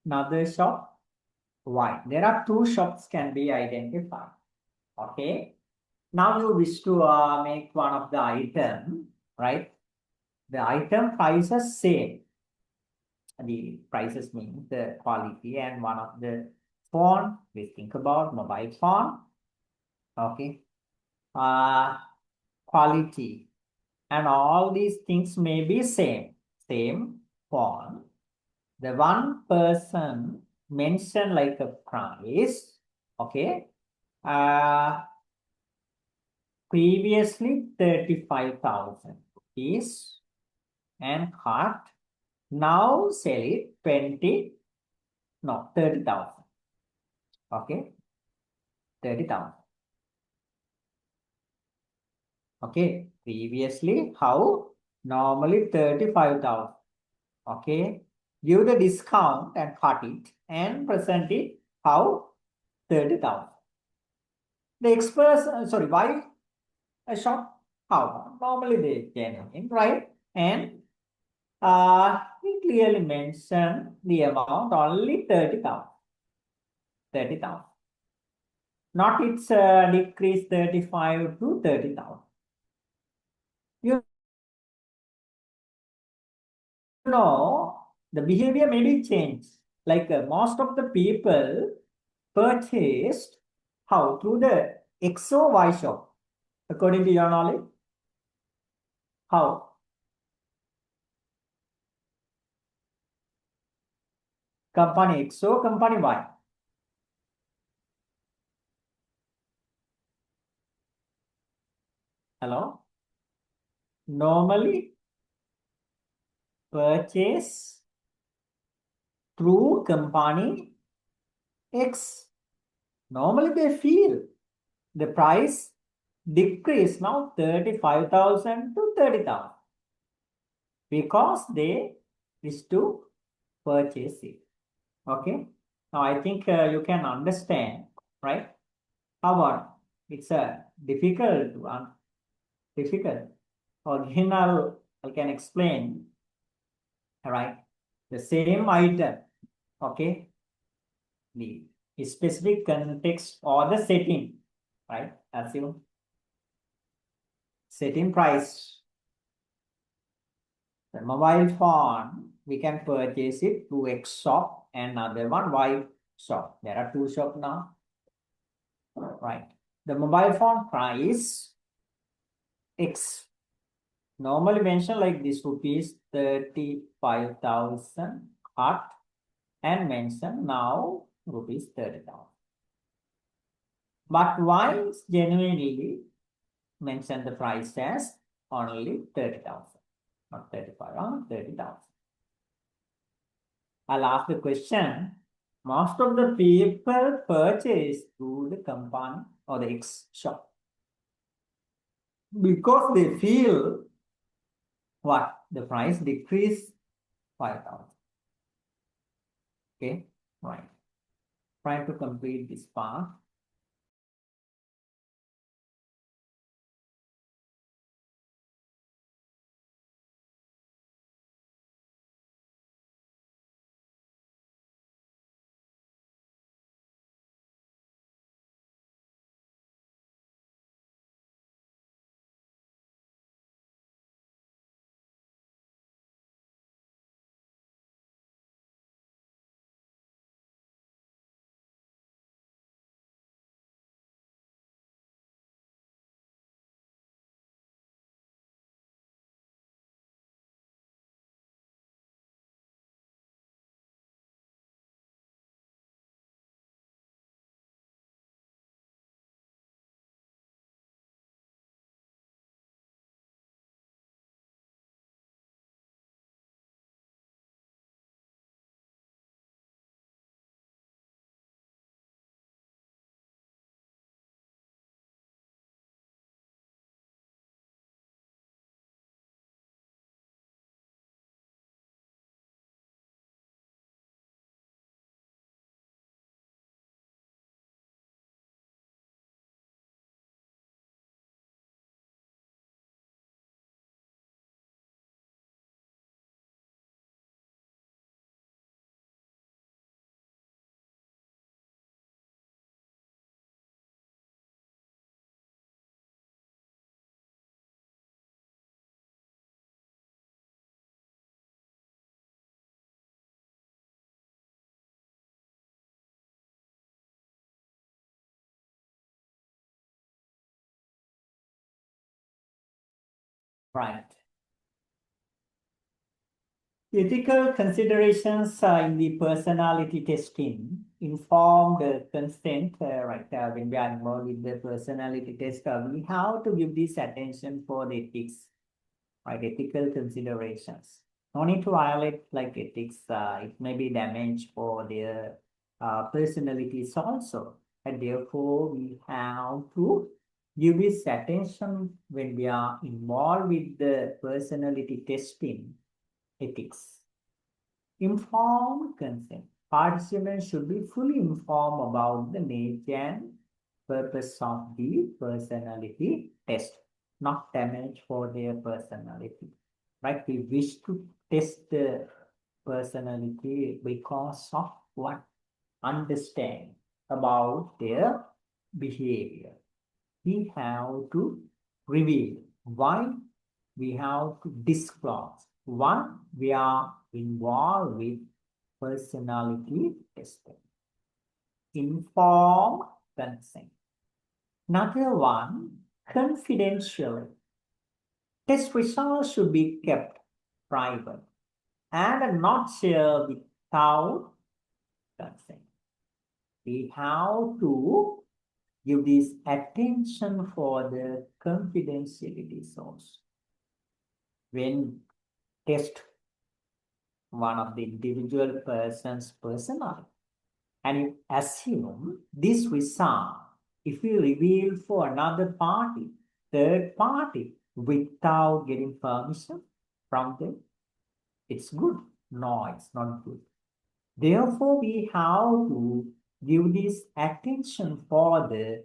another shop Y. There are two shops can be identified. Okay. Now you wish to make one of the item, right? The item prices same. The prices mean the quality, and one of the phone, we think about mobile phone. Okay. Quality and all these things may be same phone. The one person mentioned like a price, okay, previously 35,000 rupees and cut, now sell it 30,000, okay, 30,000. Okay, previously how? Normally 35,000. Okay, give the discount and cut it and present it how? 30,000. The express, sorry, why a shop? How? Normally they genuine, right? And he clearly mentioned the amount only 30,000. 30,000. Not it's decrease 35 to 30,000. You know, the behavior may be changed. Like most of the people purchased how? Through the X or Y shop, according to your knowledge? How? Company X or company Y? Hello? Normally purchase through company X. Normally they feel the price decrease now 35,000 to 30,000 because they wish to purchase it. Okay. Now I think you can understand, right? How about it's a difficult one, difficult. Or again, I can explain, right? The same item, okay? The specific context or the setting, right? Assume setting price. The mobile phone, we can purchase it through X shop and other one Y shop. There are two shops now, right? The mobile phone price X normally mentioned like this rupees 35,000 cut and mention now rupees 30,000. But why genuinely mention the price as only 30,000, not 35, or 30,000? I'll ask the question. Most of the people purchase through the company or the X shop because they feel what? The price decrease 5,000. Okay, right. Try to complete this part. Right. Ethical considerations in the personality testing informed consent, right? When we are involved with the personality test, we have to give this attention for the ethics, right? Ethical considerations. No need to violate like ethics. It may be damage for their personalities also, and therefore we have to give this attention when we are involved with the personality testing ethics. Informed consent. Participants should be fully informed about the nature and purpose of the personality test, not damage for their personality. Right? We wish to test the personality because of what? Understand about their behavior. We have to reveal why we have to disclose. One, we are involved with personality testing. Informed consent. Another one, confidential. Test results should be kept private and not shared without consent. We have to give this attention for the confidentiality source. When test one of the individual person's personality, and you assume this result, if you reveal for another party, third party, without getting permission from them, it's good. No, it's not good. Therefore, we have to give this attention for the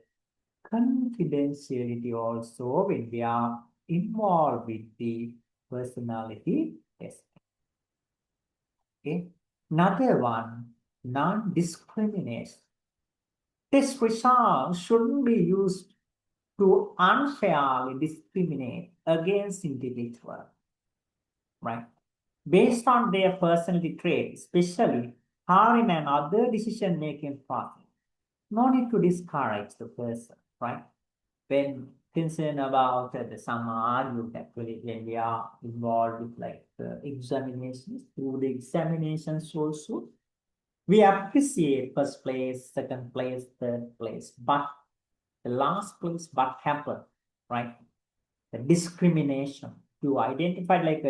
confidentiality also when we are involved with the personality test. Okay. Another one, non-discrimination. Test results shouldn't be used to unfairly discriminate against individuals, right? Based on their personality traits, especially hiring and other decision-making process. No need to discourage the person, right? When concerned about some argue actually when we are involved with like examinations, through the examinations also, we appreciate first place, second place, third place, but the last place, what happened, right? The discrimination to identify like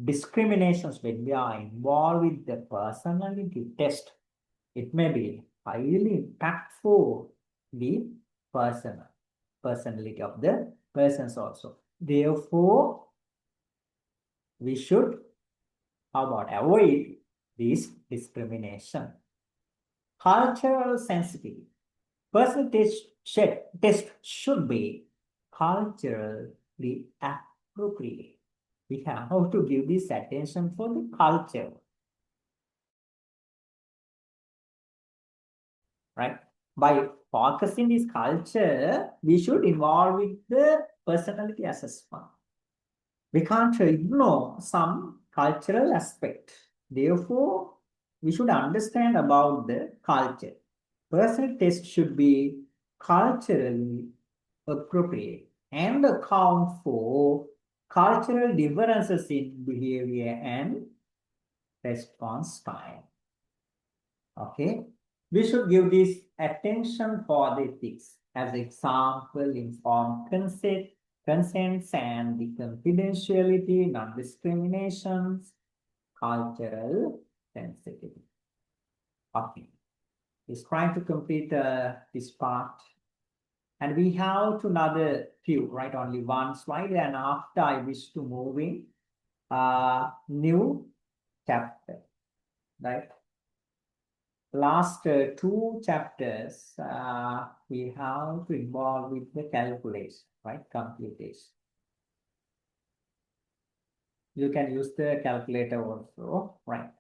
discriminations when we are involved with the personality test, it may be highly impactful the personality of the persons also. Therefore, we should how about avoid this discrimination. Cultural sensitivity. Test should be culturally appropriate. We have to give this attention for the culture, right? By focusing this culture, we should involve with the personality assessment. We can't ignore some cultural aspect. Therefore, we should understand about the culture. Personal test should be culturally appropriate and account for cultural differences in behavior and response time. Okay, we should give this attention for the ethics. As example, informed consents and the confidentiality, non-discriminations, cultural sensitivity. Okay, he's trying to complete this part. And we have to another few, right? Only one slide. And after I wish to move in new chapter, right? Last two chapters, we have to involve with the calculation, right? Computation. You can use the calculator also, right?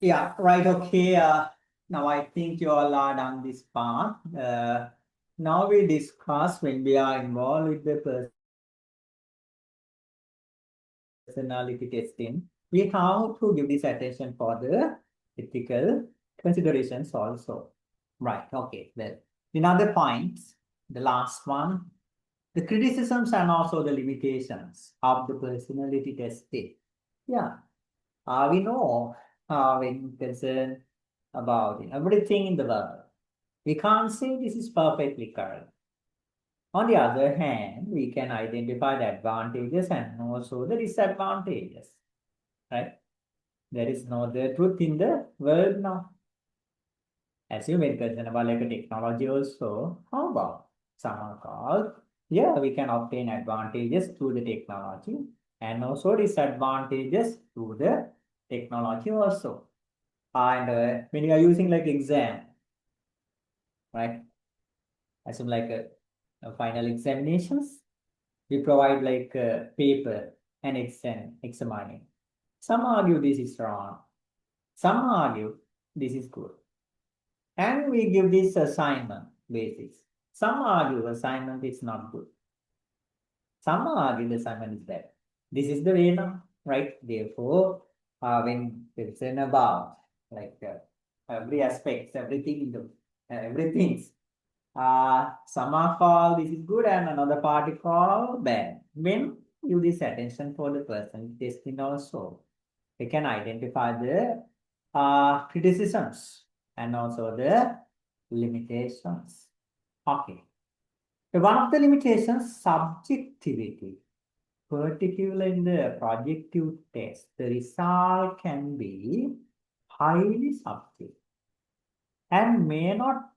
Yeah, right. Okay. Now I think you all are done this part. Now we discuss when we are involved with the personality testing, we have to give this attention for the ethical considerations also. Right. Okay. Well, in other points, the last one, the criticisms and also the limitations of the personality testing. Yeah. We know when concerned about everything in the world, we can't say this is perfectly correct. On the other hand, we can identify the advantages and also the disadvantages, right? There is no the truth in the world now. As you made concern about like a technology also, how about some are called, yeah, we can obtain advantages through the technology and also disadvantages through the technology also. And when you are using like exam, right? As in like a final examinations, we provide like a paper and examining. Some argue this is wrong. Some argue this is good. And we give this assignment basis. Some argue assignment is not good. Some argue the assignment is bad. This is the way now, right? Therefore, when it's in about like every aspects, everything in the everything, some are called this is good and another party called bad. When you this attention for the person testing also, we can identify the criticisms and also the limitations. Okay. One of the limitations, subjectivity. Particularly in the projective test, the result can be highly subjective and may not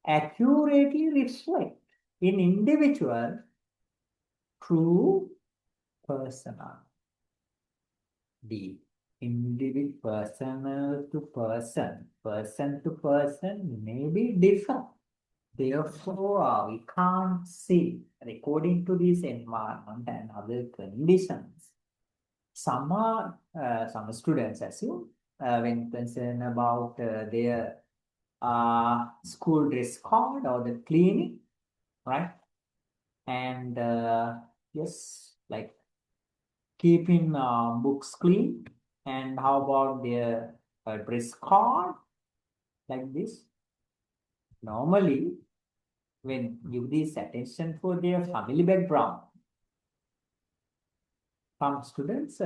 accurately reflect in individual true personal. The individual person to person may be different. Therefore, we can't see, according to this environment and other conditions, some students assume when concerned about their school dress code or the cleaning, right? And yes, like keeping books clean. And how about their dress code like this? Normally, when give this attention for their family background, some students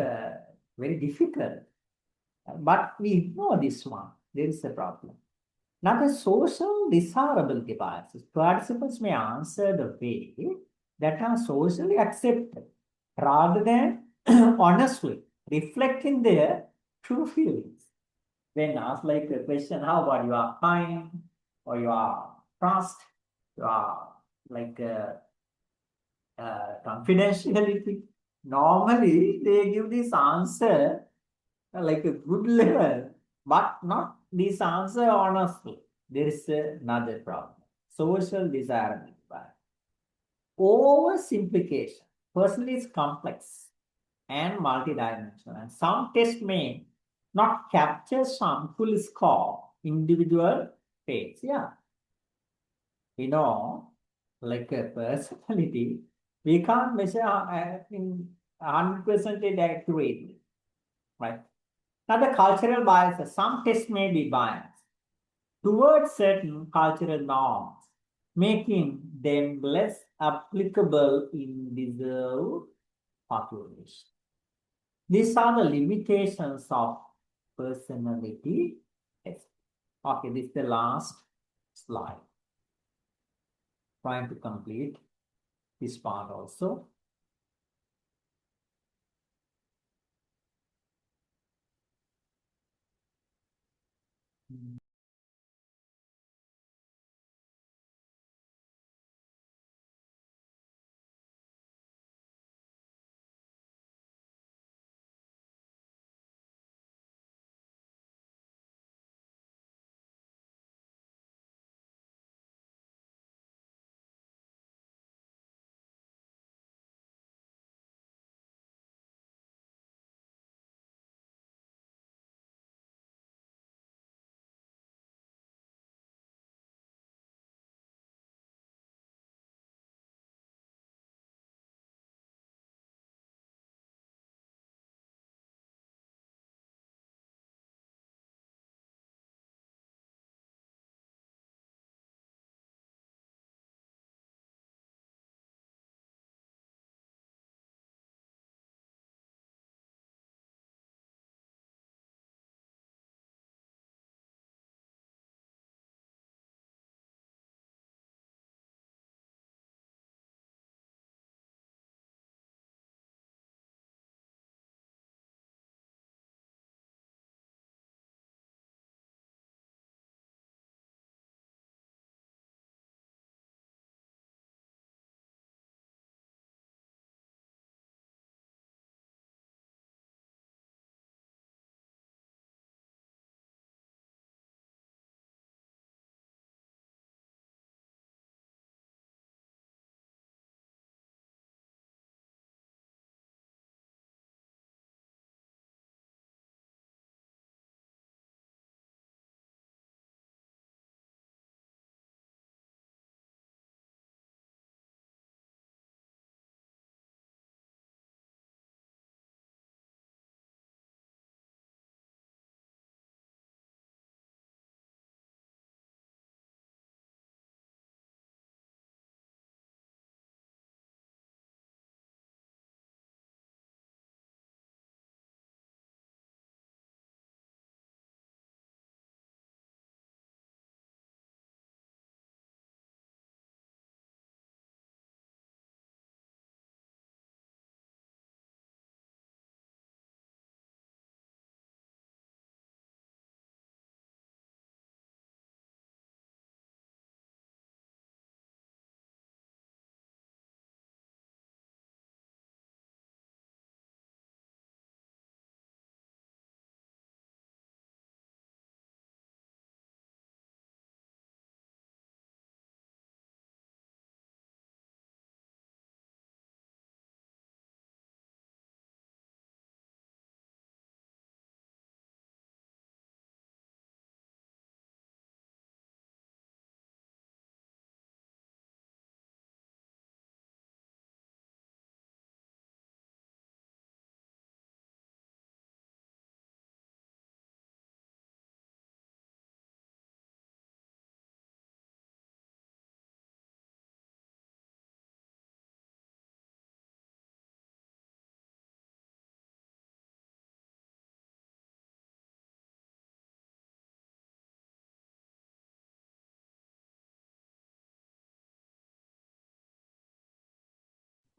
very difficult. But we know this one. There is a problem. Now, the social desirability biases. Participants may answer the way that are socially accepted rather than honestly reflecting their true feelings. When asked like a question, how about you are kind or you are trust, you are like confidentiality. Normally, they give this answer like a good level, but not this answer honestly. There is another problem. Social desirability bias. Oversimplification. Personally, is complex and multidimensional. And some tests may not capture some full score, individual traits. Yeah, we know, like a personality, we can't measure in 100% accurately, right? Now, the cultural biases, some tests may be biased towards certain cultural norms, making them less applicable in deserved population. These are the limitations of personality test. Okay, this is the last slide. Trying to complete this part also.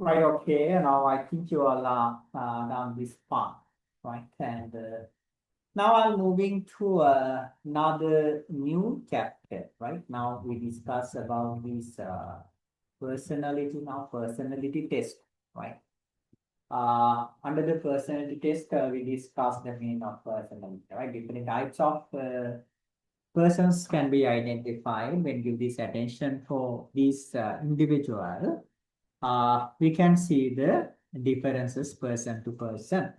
Right, okay. Now I think you all are done this part, right? And now I'm moving to another new chapter, right? Now we discuss about this personality test, right? Under the personality test, we discussed the meaning of personality, right? Different types of persons can be identified when give this attention for this individual. We can see the differences person to person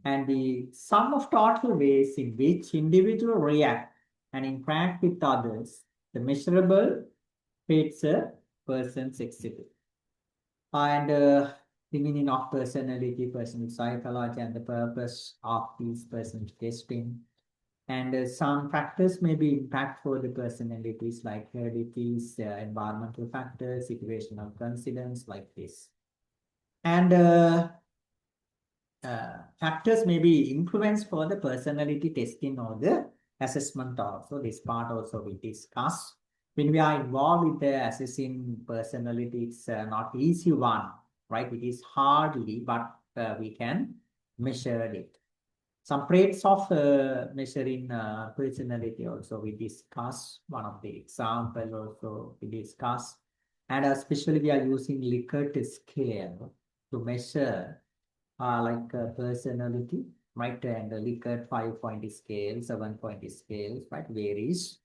and the sum of total ways in which individual react and interact with others, the measurable traits a person's exhibit. And the meaning of personality, personal psychology, and the purpose of these personal testing. And some factors may be impact for the personalities like heredities, environmental factors, situational coincidence like this. And factors may be influence for the personality testing or the assessment also. This part also we discuss. When we are involved with the assessing personality, it's not easy one, right? It is hardly, but we can measure it. Some traits of measuring personality also we discuss. One of the example also we discuss. And especially we are using Likert scale to measure personality, right? And the Likert 5-point scale, 7-point scales, right? Varies.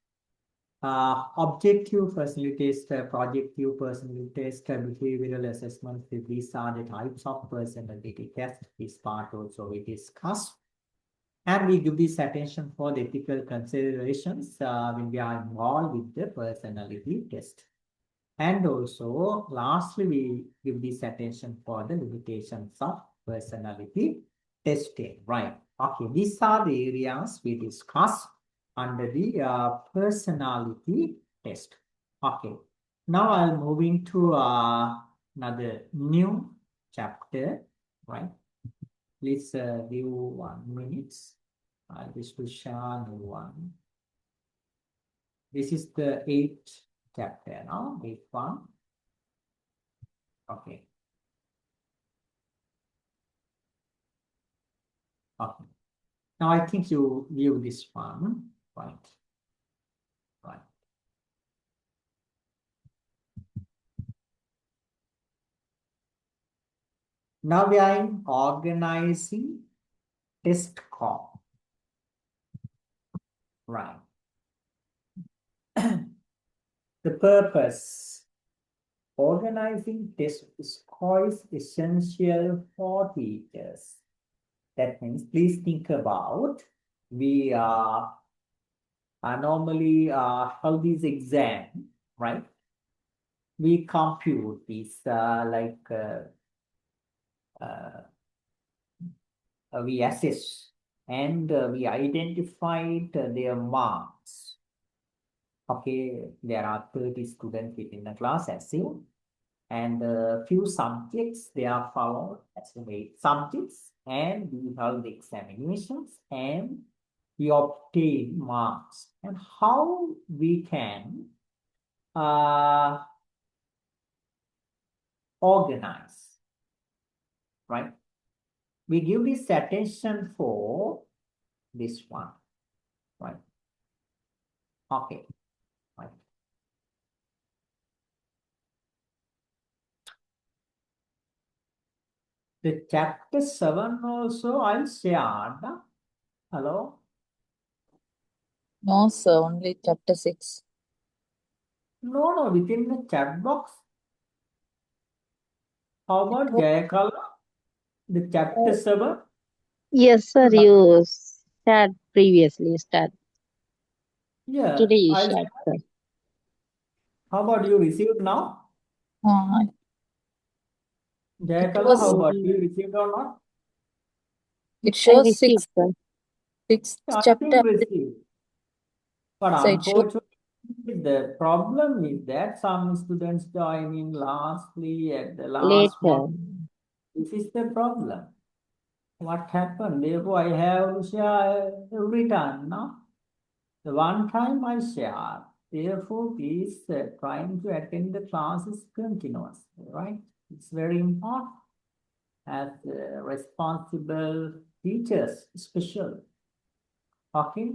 Objective personality test, projective personality test, behavioral assessment. These are the types of personality test. This part also we discuss. And we give this attention for the ethical considerations when we are involved with the personality test. And also, lastly, we give this attention for the limitations of personality testing, right? Okay, these are the areas we discuss under the personality test. Okay, now I'm moving to another new chapter, right? Please give 1 minute. I wish to share new one. This is the eighth chapter now, eighth one. Okay. Okay. Now I think you view this one, right? Right. Now we are in organizing test call. Right. The purpose. Organizing test score is essential for teachers. That means please think about we normally hold this exam, right? We compute this we assess and we identified their marks. Okay, there are 30 students within the class as you, and few subjects they are followed as 8 subjects, and we have the examinations and we obtain marks. And how we can uh, organize, right? We give this attention for this one, right? Okay, right. The chapter 7 also I'll share. Hello? No, sir, only chapter 6. No, within the chat box. How It about was, Jayakala? The chapter 7? Yes, sir. You shared previously. Yeah, Today you I'll shared, share. sir. How about you received now? uh, it Jayakala, how was, about you Mm, received or not? it I shows received, sir. sixth I chapter. think received. But So it shows, unfortunately, the problem is that some students join in lastly at the last Later. moment. This is the problem. What happened? Therefore, I have to share every time, no? The one time I share. Therefore, please trying to attend the classes continuously, right? It's very important as responsible teachers, especially. Okay,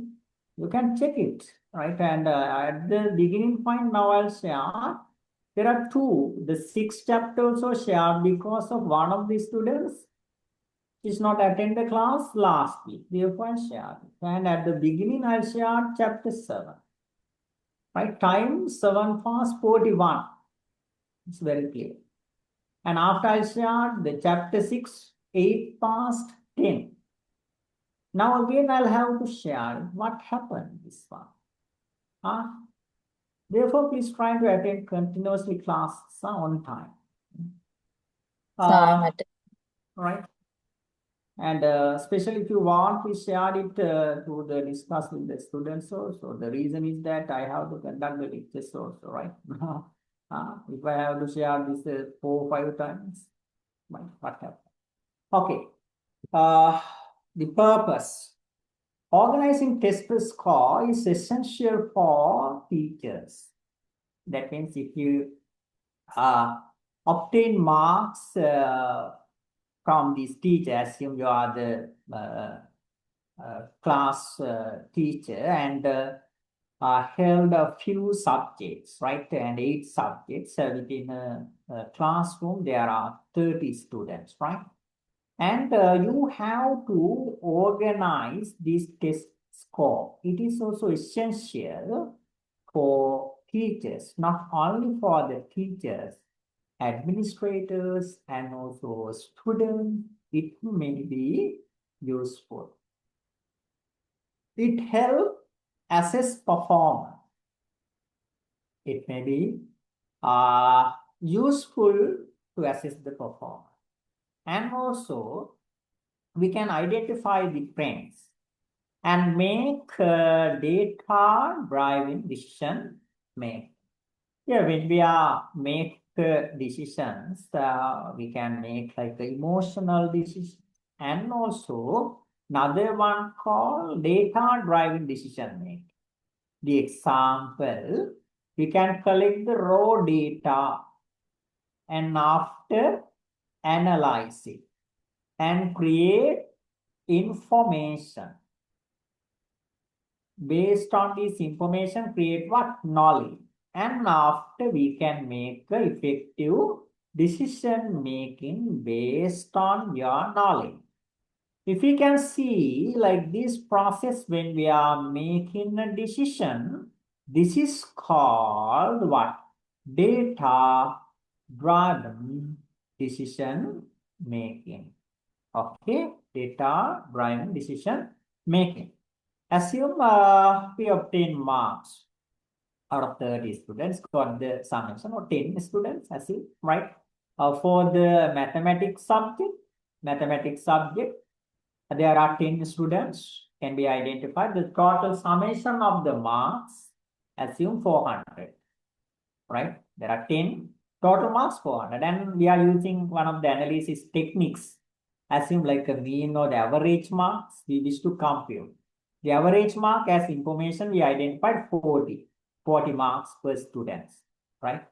you can check it, right? And at the beginning point, now I'll share. There are two. The 6th chapter also shared because of one of the students is not attend the class last week. Therefore, I shared. And at the beginning, I'll share chapter 7. Right? Time 7 past 41. It's very clear. And after I shared the chapter 6, 8 past 10. Now again, I'll have to share what happened this one. Therefore, please try to attend continuously classes on time. So I'm at Right. And especially if you want, we share it to the discuss with the students also. The reason is that I have to conduct the lectures also, right? If I have to share this 4 or 5 times, what happens? Okay. The purpose. Organizing test score is essential for teachers. That means if you obtain marks from these teachers, assume you are the class teacher and held a few subjects, right? And 8 subjects within a classroom, there are 30 students, right? And you have to organize this test score. It is also essential for teachers, not only for the teachers, administrators, and also students. It may be useful. It helps assess performance. It may be useful to assess the performance. And also, we can identify the trends and make data-driven decision making. Yeah, when we make decisions, we can make like the emotional decisions, and also another one called data-driven decision making. The example, we can collect the raw data and after analyze it and create information. Based on this information, create what? Knowledge. And after we can make effective decision making based on your knowledge. If we can see like this process when we are making a decision, this is called what? Data-driven decision making. Okay, data-driven decision making. Assume we obtain marks out of 30 students, got the summation or 10 students, assume, right? For the mathematics subject, there are 10 students, can be identified. The total summation of the marks, assume 400, right? There are 10, total marks 400. And we are using one of the analysis techniques. Assume like a mean or the average marks, we wish to compute. The average mark as information, we identified 40 marks per students, right?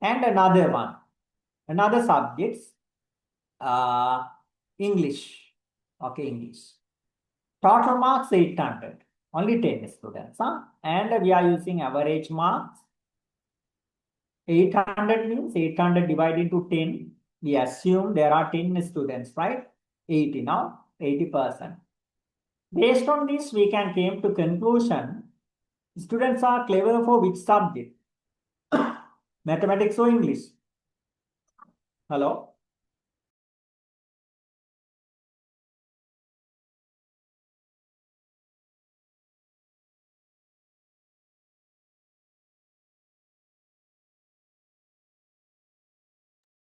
And another one, another subjects, English. Okay, English. Total marks 800, only 10 students. And we are using average marks. 800 means 800 divided into 10. We assume there are 10 students, right? 80 now, 80%. Based on this, we can came to conclusion, students are clever for which subject? Mathematics or English? Hello?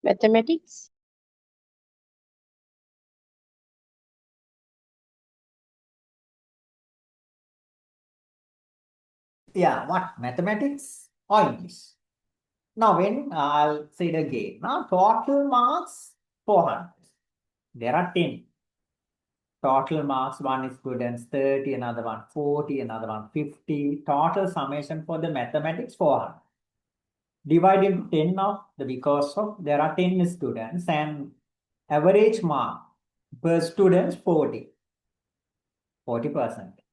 Mathematics? Yeah, what? Mathematics or English? Now, when I'll say it again, now total marks 400. There are 10. Total marks, one is students 30, another one 40, another one 50. Total summation for the mathematics 400. divide into 10 of the, because of there are 10 students and average mark per student 40%.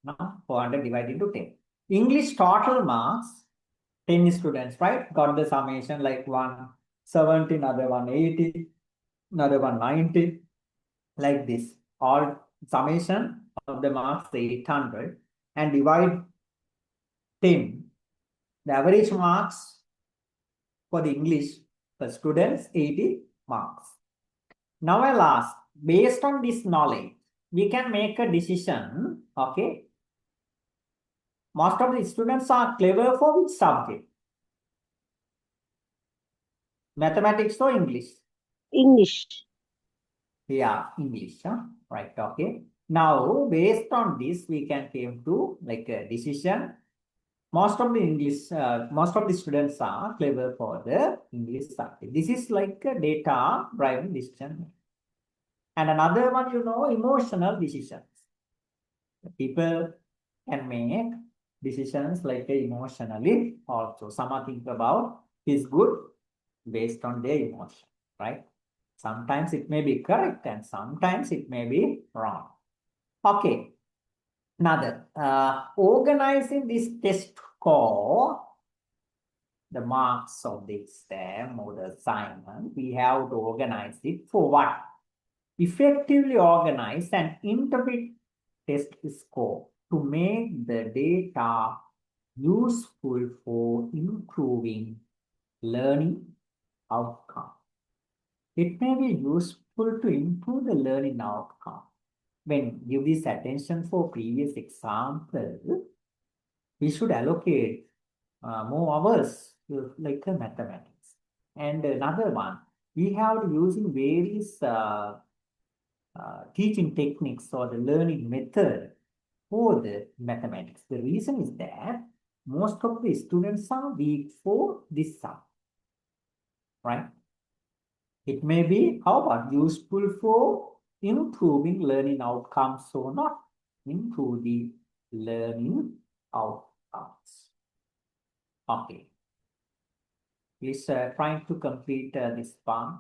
Now 400 divided into 10. English total marks 10 students, right? Got the summation like 170, another 180, another 190, like this. All summation of the marks 800 and divide 10. The average marks for the English per students 80 marks. Now I'll ask, based on this knowledge, we can make a decision, okay? Most of the students are clever for which subject? Mathematics or English? English. Yeah, English, huh? Right, okay. Now, based on this, we can came to like a decision. Most of the students are clever for the English subject. This is like a data-driven decision. And another one, emotional decisions. People can make decisions like emotionally also. Some are think about is good based on their emotion, right? Sometimes it may be correct and sometimes it may be wrong. Okay, another. Organizing this test score, the marks of the exam or the assignment, we have to organize it for what? Effectively organize and interpret test score to make the data useful for improving learning outcome. It may be useful to improve the learning outcome. When give this attention for previous example, we should allocate more hours to like mathematics. And another one, we have using various teaching techniques or the learning method for the mathematics. The reason is that most of the students are weak for this sum, right? It may be, how about useful for improving learning outcomes or not? Improve the learning outcomes. Okay. Please trying to complete this part.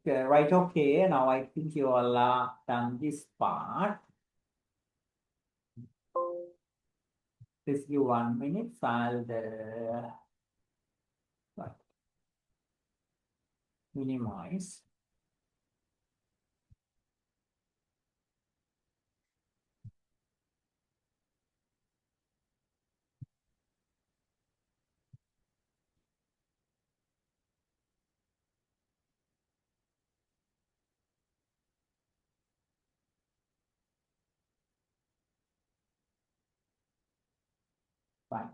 right, okay. Now I think you all are done this part. Please give 1 minute. I'll right, minimize. Fine.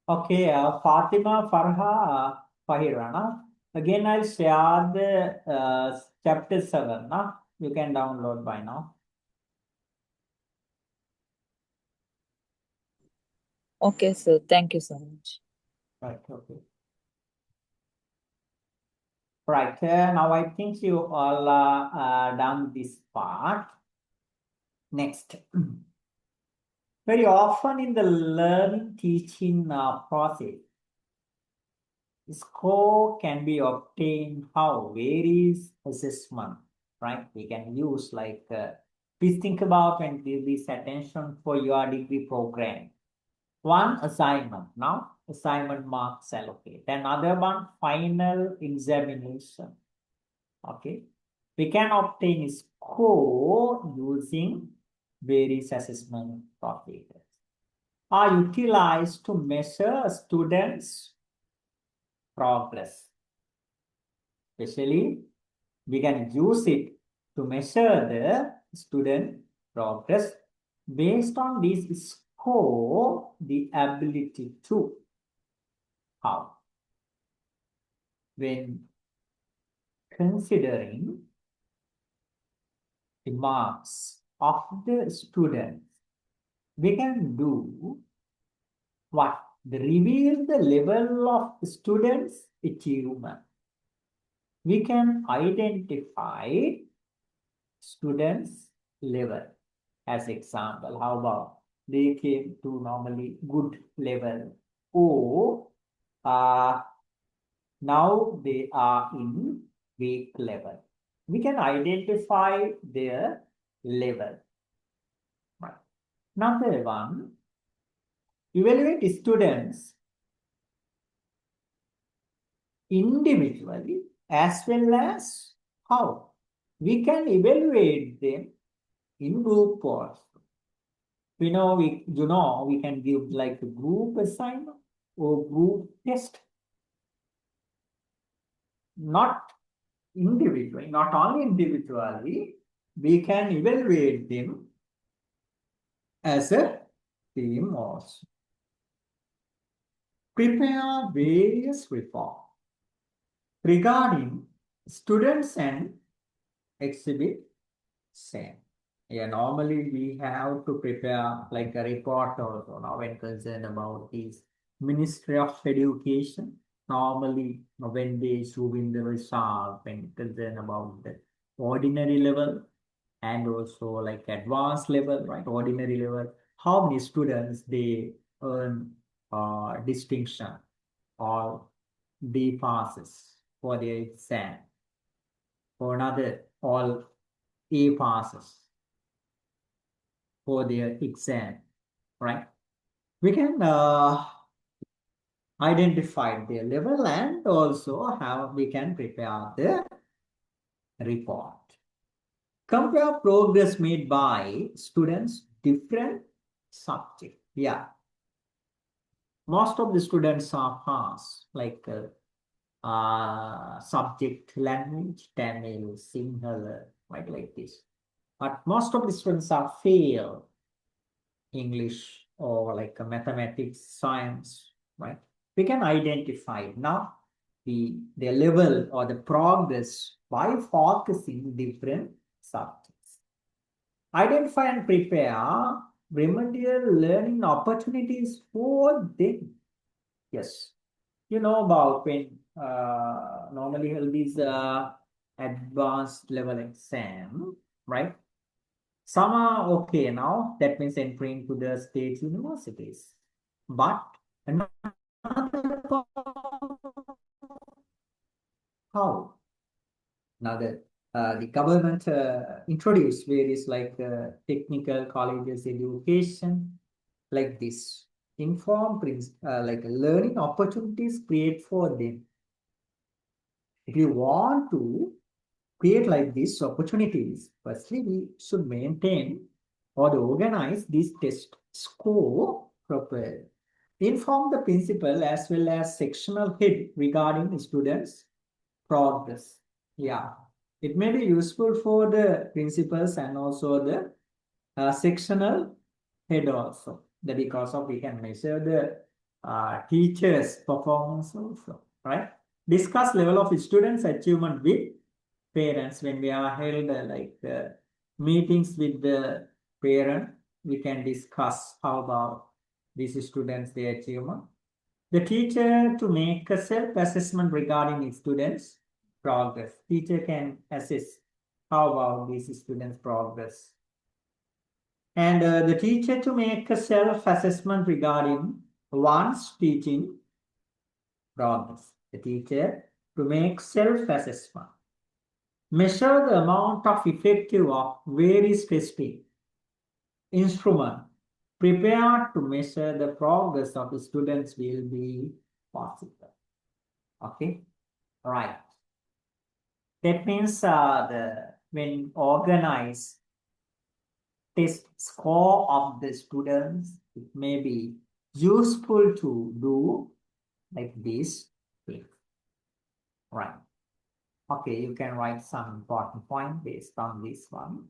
Okay, Fatima, Farha, Fahirana. Again, I'll share the chapter 7. You can download by now. Okay, sir. Thank you so much. Right, okay. Right, now I think you all done this part. Next. Very often in the learning teaching process, score can be obtained how varies assessment, right? We can use like, please think about and give this attention for your degree program. One assignment, now assignment marks allocate. Another one, final examination. Okay. We can obtain score using various assessment procedures are utilized to measure students' progress. Especially, we can use it to measure the student progress based on this score, the ability to. How? When considering the marks of the students, we can do what? Reveal the level of students' achievement. We can identify students' level as example. How about they came to normally good level, or now they are in weak level. We can identify their level. Right. Number one, evaluate students individually as well as how we can evaluate them in group also. We can give like a group assignment or group test, not individually, not only individually, we can evaluate them as a team also. Prepare various reports regarding students and exhibit same. Yeah, normally we have to prepare like a report also now when concerned about this Ministry of Education. Normally when they show in the result when concerned about the ordinary level and also like advanced level, right? Ordinary level, how many students they earn distinction or D passes for their exam, for another all A passes for their exam, right? We can identify their level and also how we can prepare the report. Compare progress made by students different subject. Yeah. Most of the students are pass, like subject language, Tamil, Sinhala, right, like this. But most of the students are fail English or like a mathematics, science, right? We can identify now the level or the progress by focusing different subjects. Identify and prepare remedial learning opportunities for them. Yes. You know about when normally held these advanced level exam, right? Some are okay now, that means entering to the state universities. But another the government introduced various like technical colleges education like this. Inform like learning opportunities create for them. If you want to create like these opportunities, firstly we should maintain or organize this test score properly. Inform the principal as well as sectional head regarding students' progress. Yeah, it may be useful for the principals and also the sectional head also. That because of we can measure the teachers' performance also, right? Discuss level of students' achievement with parents when we are held meetings with the parent. We can discuss how about these students' their achievement. The teacher to make a self-assessment regarding students' progress. Teacher can assess how about these students' progress. And the teacher to make a self-assessment regarding one's teaching progress. The teacher to make self-assessment. Measure the amount of effective of various testing instrument prepared to measure the progress of the students will be possible. Okay, right. That means when organize test score of the students, it may be useful to do like this thing. Right. Okay, you can write some important point based on this one.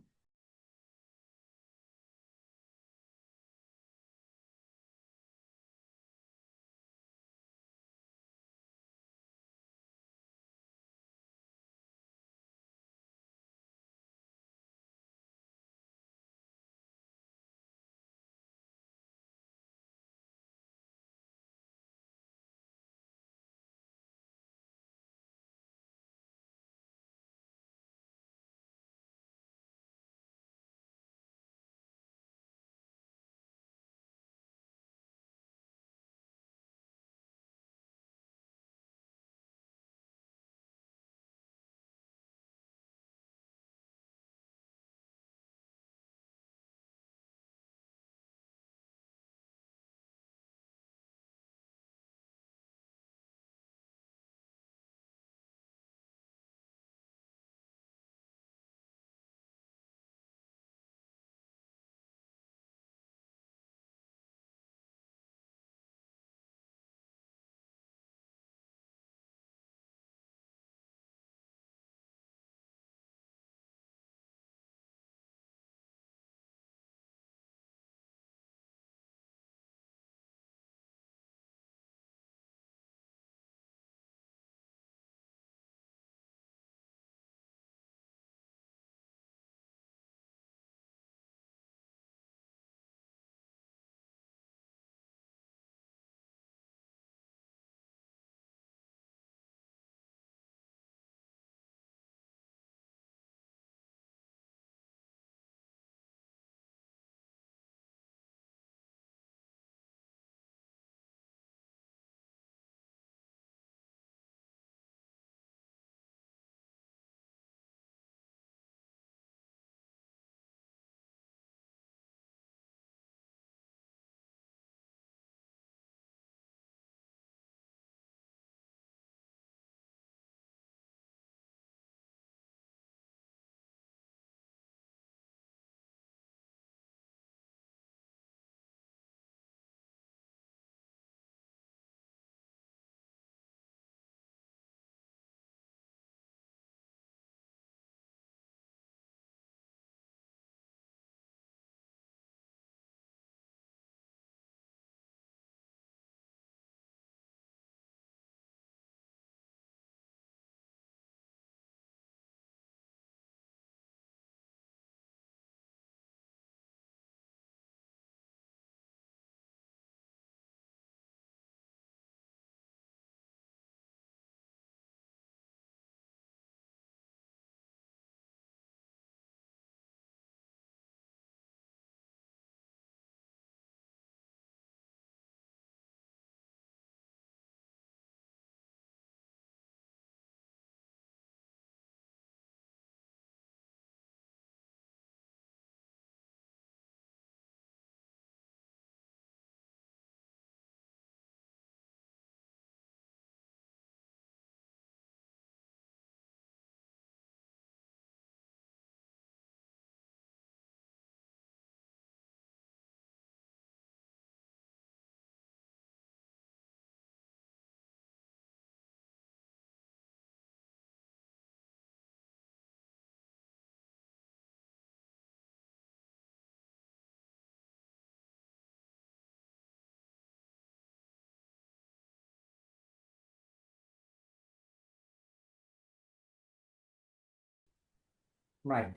Right.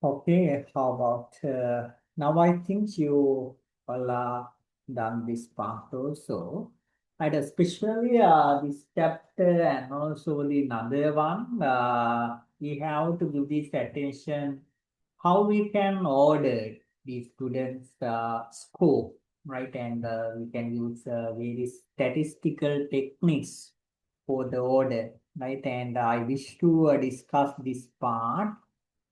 Okay, how about now? I think you all done this part also. And especially this chapter and also the another one, we have to give this attention how we can order the students' score, right? And we can use various statistical techniques for the order, right? And I wish to discuss this part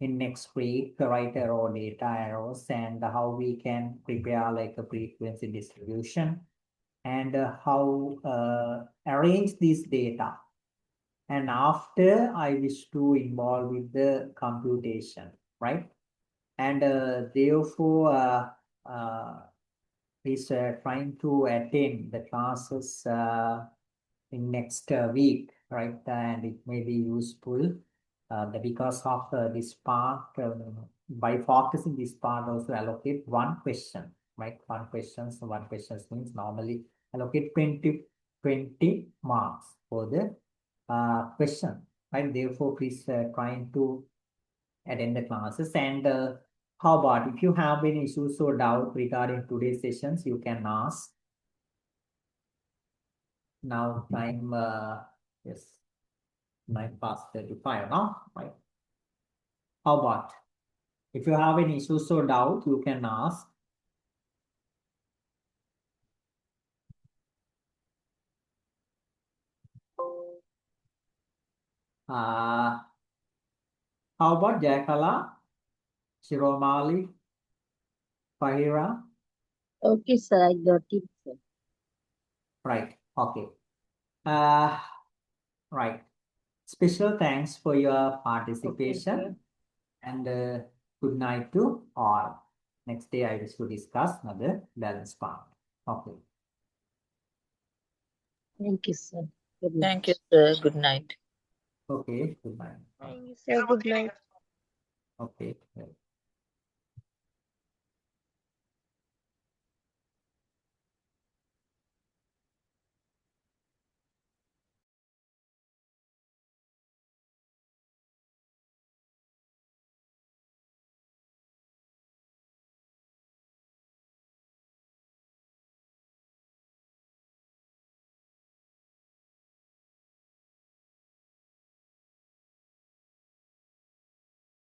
in next week, write our data arrows and how we can prepare like a frequency distribution and how arrange this data. And after I wish to involve with the computation, right? And therefore, is trying to attend the classes in next week, right? And it may be useful because of this part, by focusing this part, also allocate one question, right? One question. So one question means normally allocate 20 marks for the question, right? Therefore, please trying to attend the classes. And how about if you have any issues or doubt regarding today's sessions, you can ask. Now time, yes, 9:35 now, right? How about if you have any issues or doubt, you can ask. Uh, how about Jacala, Shiromali, Fahira? Okay, sir. I got it, sir. Right, okay. Uh, right. Special thanks for your participation and good night to all. Next day I wish to discuss another balance part. Okay. Thank you, sir. Good night. Thank you, sir. Good night. Okay, good night. Thank you, sir. Good night. Okay.